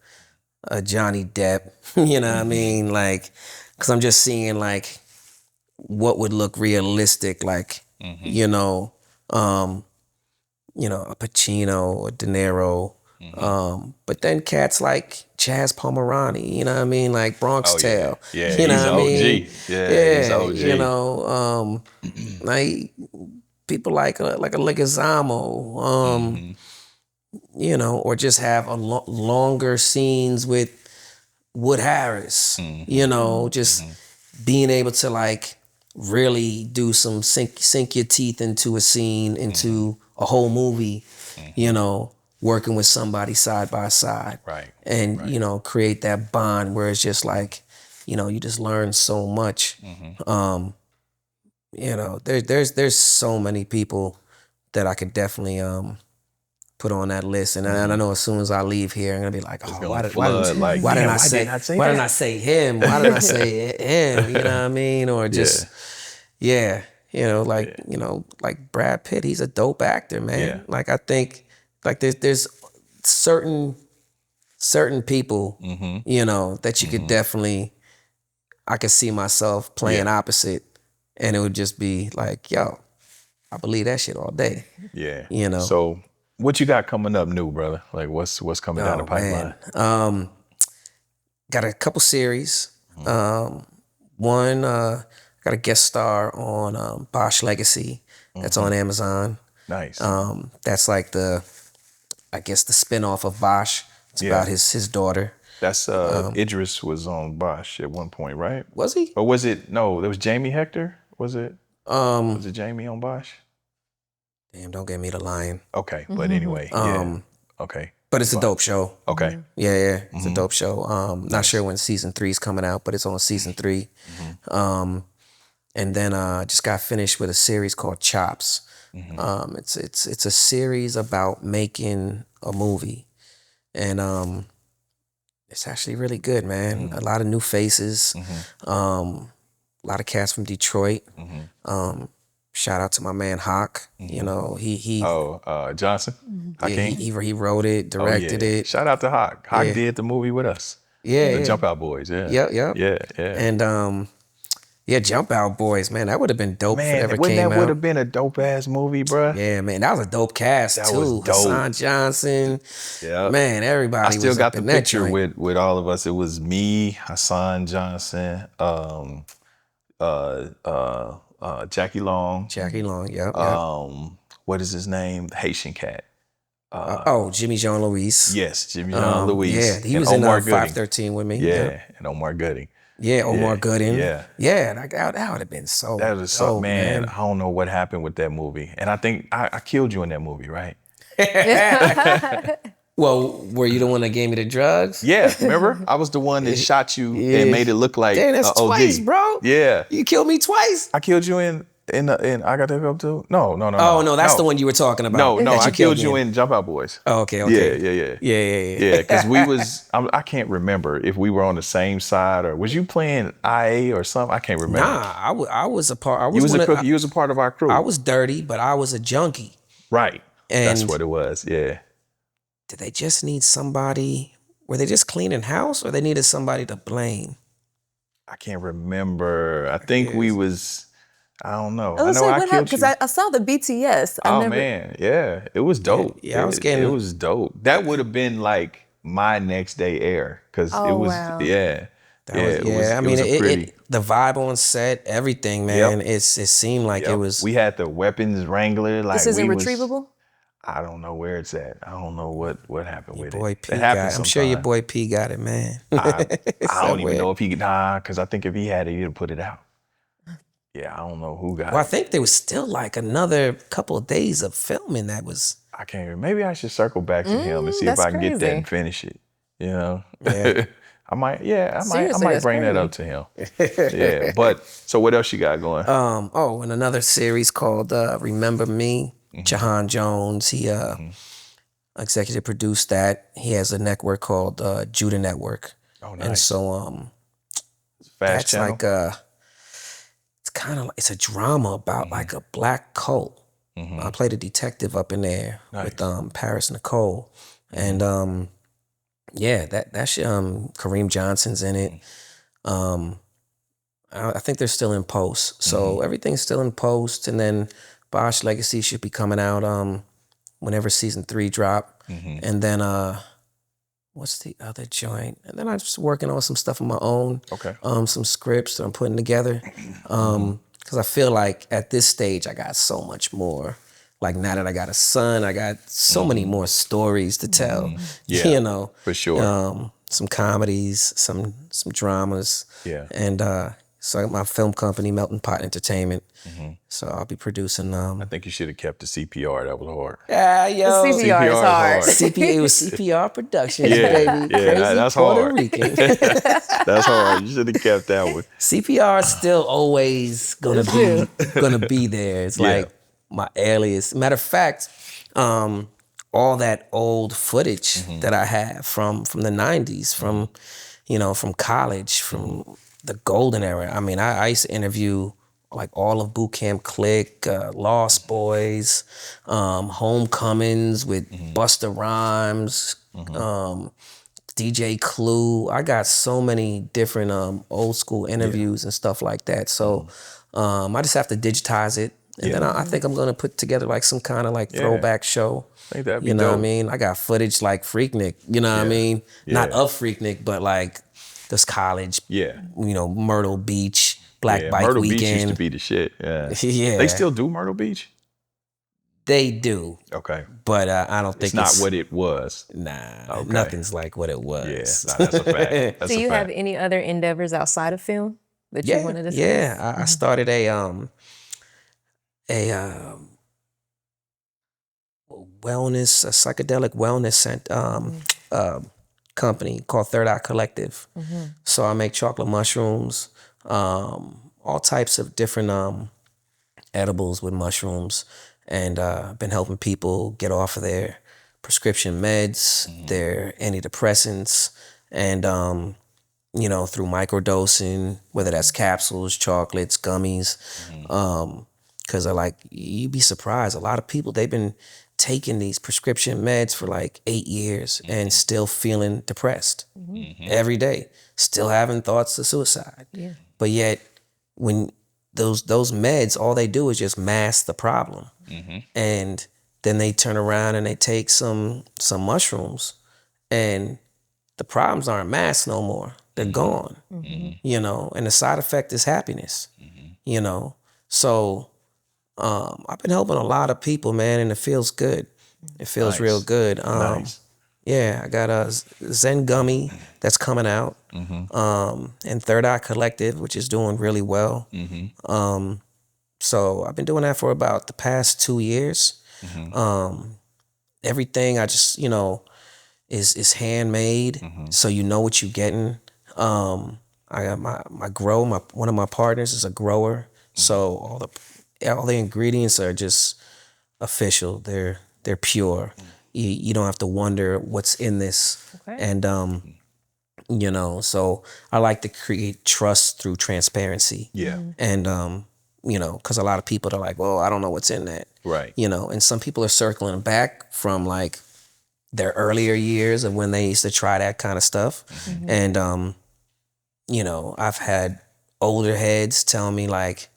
a Johnny Depp. You know what I mean? Like, because I'm just seeing like what would look realistic, like you know, a Pacino or De Niro. But then cats like Chaz Pomerani, you know what I mean? Like Bronx Tale. Yeah, you know he's what I mean? OG. Yeah, he's OG. You know, like people like a Leguizamo, you know, or just have a longer scenes with Wood Harris, you know, just being able to like really do some sink your teeth into a scene, into a whole movie, you know, working with somebody side by side. Right. And, you know, create that bond where it's just like, you know, you just learn so much. You know, there's so many people that I could definitely put on that list. And I know as soon as I leave here, I'm gonna be like, oh, why didn't I say him? Why didn't I say him? You know what I mean? Or just, you know, like Brad Pitt, he's a dope actor, man. Yeah. Like I think like there's certain people, you know, that you could definitely, I could see myself playing opposite, and it would just be like, yo, I believe that shit all day. Yeah. You know. So what you got coming up new, brother? Like what's coming down the pipeline? Man. Got a couple series. One, got a guest star on Bosch Legacy. That's on Amazon. Nice. That's like the spinoff of Bosch. It's about his daughter. That's Idris was on Bosch at one point, right? Was he? Or was it? No, there was Jamie Hector. Was it? Was it Jamie on Bosch? Damn, don't get me to lying. Okay, but anyway, okay. But it's a dope show. Okay. Yeah, it's a dope show. Not sure when season 3 is coming out, but it's on season 3. And then just got finished with a series called Chops. It's a series about making a movie, and it's actually really good, man. A lot of new faces, a lot of cast from Detroit. Shout out to my man Hawk. You know, he Johnson. Hakeem. He wrote it, directed it. Shout out to Hawk. Hawk did the movie with us. The Jump Out Boys. Yeah. Yep. Yeah. And Jump Out Boys, man, that would have been dope if it ever came out. That would have been a dope ass movie, bro. Yeah, man, that was a dope cast too. Was dope. Hassan Johnson. Yeah. Man, everybody. I still was got up the in picture that joint. with all of us. It was me, Hassan Johnson, Jackie Long. Yep. What is his name? The Haitian cat. Jimmy Jean Louis. Yes, Jimmy Jean Louis. Yeah, he was Omar in 513 with me. Yeah, and Omar Gooding. Yeah, Omar Gooding. Yeah. Yeah, that would have been so That was so, dope, man, I don't know what happened with that movie. And I think I killed you in that movie, right? Well, were you the one that gave me the drugs? Yeah, remember? I was the one that shot you and made it look like Damn, that's OD. twice, bro. Yeah. You killed me twice. I killed you in in I Got to Hook Up Too? No. Oh no, that's the one you were talking about. No, that I killed you in. in Jump Out Boys. Oh, okay. Yeah. Yeah. Because we was, I can't remember if we were on the same side or was you playing IA or something? I can't remember. Nah, I was a part. I was You was a part of our crew. I was dirty, but I was a junkie. Right. And that's what it was. Yeah. Did they just need somebody? Were they just cleaning house, or they needed somebody to blame? I can't remember. I think we was. I don't know. I was I know like, I what killed happened? you. Because I saw the BTS. Man, yeah, it was dope. Yeah, I was getting. It was dope. That would have been like my next day air because it was. Wow. Yeah. It was, I mean, the vibe on set, everything, man. It seemed like it was. We had the weapons wrangler. Like this isn't retrievable? I don't know where it's at. I don't know what happened with boy it. P got it. I'm sure your boy P got it, man. I don't even know if he because I think if he had it, he'd have put it out. Yeah, I don't know who got it. Well, I think there was still like another couple of days of filming that was. I can't remember. Maybe I should circle back to him and see if I can get that and finish it. You know? Yeah. I might bring that up to him. Yeah. But so what else you got going? And another series called Remember Me. Jahan Jones, he executive produced that. He has a network called Judah Network. Oh, nice. And so Fast channel? like it's kind of it's a drama about like a black cult. I played a detective up in there with Paris Nicole. And that's Kareem Johnson's in it. I think they're still in post. So everything's still in post, and then Bosch Legacy should be coming out whenever season 3 drop. And then what's the other joint? And then I'm just working on some stuff on my own. Okay. Some scripts that I'm putting together. Because I feel like at this stage I got so much more. Like now that I got a son, I got so many more stories to tell. Yeah, you know. For sure. Some comedies, some dramas. Yeah. And so I got my film company, Melton Entertainment. So I'll be producing. I think you should have kept the CPR. That was hard. Yeah, yo. CPR is hard. It was CPR Productions, Yeah, baby. yeah, Crazy that's Puerto hard. Rican. That's hard. You should have kept that one. CPR is still always gonna be there. It's like my alias. Matter of fact, all that old footage that I have from the 90s, from college, from the golden era. I mean, I used to interview like all of Boot Camp Click, Lost Boys, Homecomings with Busta Rhymes, DJ Clue. I got so many different old school interviews and stuff like that. So I just have to digitize it. And then I think I'm gonna put together like some kind of like throwback show. I think that'd be you know dope. what I mean? I got footage like Freaknik, you know what I mean? Not of Freaknik, but like this college, Myrtle Beach, Black Bike Myrtle Weekend. Beach used to be the shit. Yeah. Yeah. They still do Myrtle Beach? They do. Okay. But I don't think it's not what it was. Nah, nothing's like what it was. Yeah, that's a fact. That's Do you have any other endeavors outside of film that you wanted to say? Yeah, I started a psychedelic wellness company called Third Eye Collective. So I make chocolate mushrooms, all types of different edibles with mushrooms, and I've been helping people get off of their prescription meds, their antidepressants, and through microdosing, whether that's capsules, chocolates, gummies. Because you'd be surprised, a lot of people, they've been taking these prescription meds for like 8 years and still feeling depressed every day, still having thoughts of suicide. Yeah. But yet, when those meds, all they do is just mask the problem. And then they turn around and they take some mushrooms, and the problems aren't masked no more. They're gone, and the side effect is happiness, So I've been helping a lot of people, man, and it feels good. It feels real good. Nice. Yeah, I got a Zen Gummy that's coming out, and Third Eye Collective, which is doing really well. So I've been doing that for about the past 2 years. Everything I just, is handmade, so you know what you're getting. I got my grow. One of my partners is a grower, so all the ingredients are just official. They're pure. You don't have to wonder what's in this. Okay. And you know, so I like to create trust through transparency. Yeah. And you know, because a lot of people are like, well, I don't know what's in that. Right. You know, and some people are circling back from like their earlier years of when they used to try that kind of stuff. And you know, I've had older heads tell me like,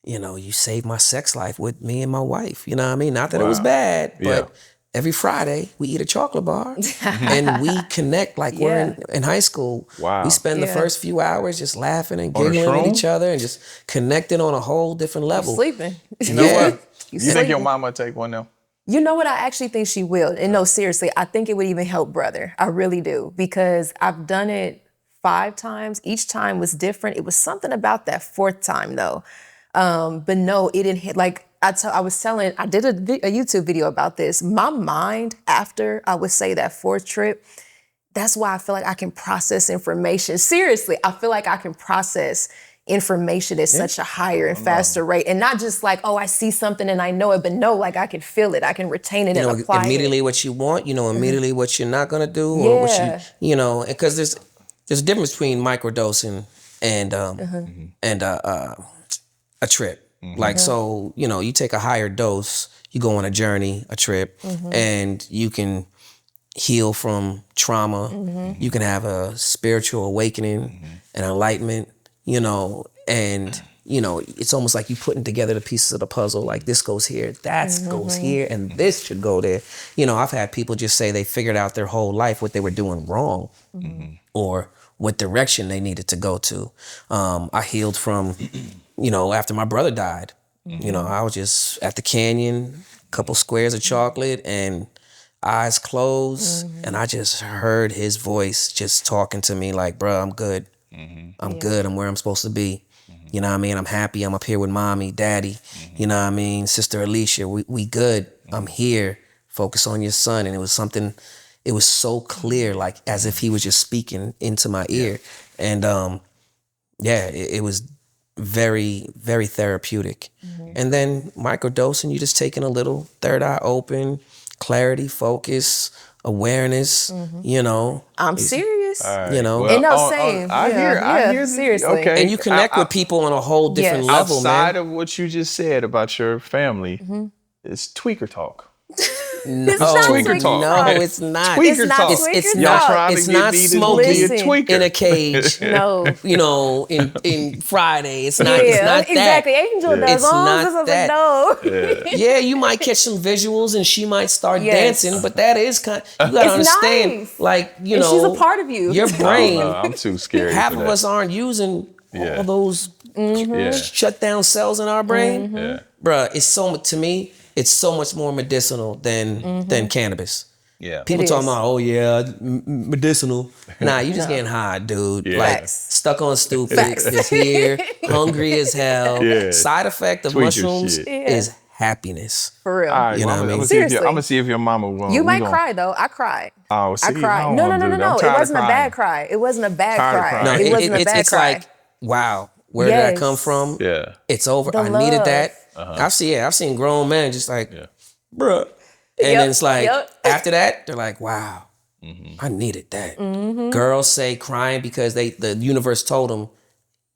you know, you saved my sex life with me and my wife. You know what I mean? Not that it was bad, but every Friday we eat a chocolate bar and we connect like we're in high school. Wow. We spend the first few hours just laughing and giggling with each other and just connecting on a whole different level. Sleeping. You know what? You think sleeping. your mama would take one now? You know what? I actually think she will. And no, seriously, I think it would even help brother. I really do. Because I've done it 5 times. Each time was different. It was something about that 4th time though. But no, it didn't hit. Like I did a YouTube video about this. My mind after, I would say that 4th trip, that's why I feel like I can process information. Seriously, I feel like I can process information at such a higher and faster rate. And not just like, oh, I see something and I know it, but no, like I can feel it. I can retain it and apply immediately it. what you want, you know, immediately what you're not gonna do, or what you know, because there's a difference between microdosing and a trip. Like, so, you know, you take a higher dose, you go on a journey, a trip, and you can heal from trauma. You can have a spiritual awakening and enlightenment, you know, and, you know, it's almost like you putting together the pieces of the puzzle. Like this goes here, that goes here, and this should go there. You know, I've had people just say they figured out their whole life what they were doing wrong or what direction they needed to go to. I healed from, you know, after my brother died. You know, I was just at the canyon, couple squares of chocolate and eyes closed, and I just heard his voice just talking to me like, bro, I'm good. I'm good. I'm where I'm supposed to be. You know what I mean? I'm happy. I'm up here with mommy, daddy. You know what I mean? Sister Alicia, we good. I'm here. Focus on your son. And it was something, it was so clear, like as if he was just speaking into my ear. And it was very, very therapeutic. And then microdosing, you just taking a little, third eye open, clarity, focus, awareness, you know. I'm serious. Right. You know. Well, And no, same. I hear seriously. Okay. And you connect with people on a whole different level, outside man. of what you just said about your family, it's tweaker talk. No, It's not tweaker talk. no, it's not. Tweaker It's not talk. tweaker It's talk. Y'all not. trying It's to not get me to smoking be a Listen. tweaker. in a cage. No. You know, in Friday. It's not. It's Yeah, not exactly. that. Angel does. It's not As that. No. Yeah, you might catch some visuals and she might start Yes. dancing, but that is kind. You gotta It's understand, nice. like you And know, she's a part of you. Your brain. I'm too scared. Half for of that. us aren't using all those Yeah. shut down cells in our brain. Yeah. Bruh, it's so, to me, it's so much more medicinal than cannabis. Yeah. People It talking is. about, oh yeah, medicinal. Nah, you just getting high, dude. Yeah. Like Facts. stuck on stupid Facts. is here, hungry as hell. Yeah. Side effect of Tweak your mushrooms shit. is happiness. For real. All right, You know well, what I mean? I'm Seriously. gonna see if your mama will. You might cry though. I cried. Oh, see, I I cried. don't No. wanna do that. I'm It tired of wasn't a crying. bad cry. It wasn't a bad Tired of cry. crying. No, It wasn't a bad it's cry. like, wow, where did that come Yes. from? Yeah. It's over. The I needed love. that. I've seen grown men just like, bruh. And Yep, then it's like, yep. after that, they're like, wow, I needed that. Girls say crying because the universe told them,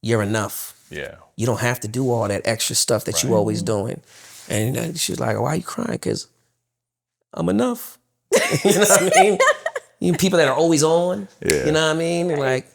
you're enough. Yeah. You don't have to do all that extra stuff that you always doing. And then she was like, why are you crying? Because I'm enough. You know what I mean? You know, people that are always on, Yeah. you know what I mean? And like,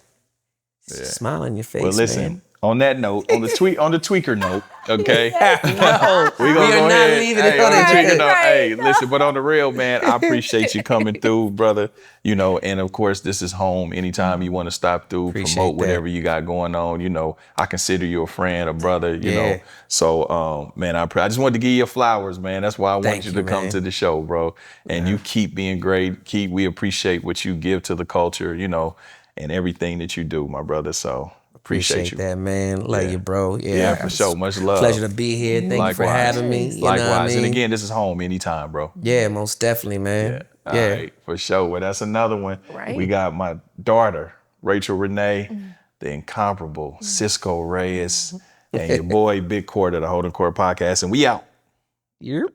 smile on your face, Well, listen. man. On that note, on the tweaker note, okay. No, We we gonna are go not ahead. leaving Hey, it on on the the tweaker tweaker. note, Right. hey, listen, but on the real, man, I appreciate you coming through, brother. You know, and of course, this is home. Anytime you want to stop through, Appreciate promote that. whatever you got going on, you know, I consider you a friend, a brother, you Yeah. know. So, man, I just wanted to give you flowers, man. That's why I want Thank you you, to come man. to the show, bro. And you keep being great. We appreciate what you give to the culture, you know, and everything that you do, my brother. So appreciate you. that, man. Love you, bro. Yeah, for sure. Much love. Pleasure to be here. Thank you for having me. You know what I Likewise. mean? And again, this is home anytime, bro. Yeah, most definitely, man. All right, for sure. Well, that's another one. Right. We got my daughter, Rachel Renee, the incomparable Cisco Reyes. and your boy Big Court of the Holdin Court Podcast, and we out. Yep.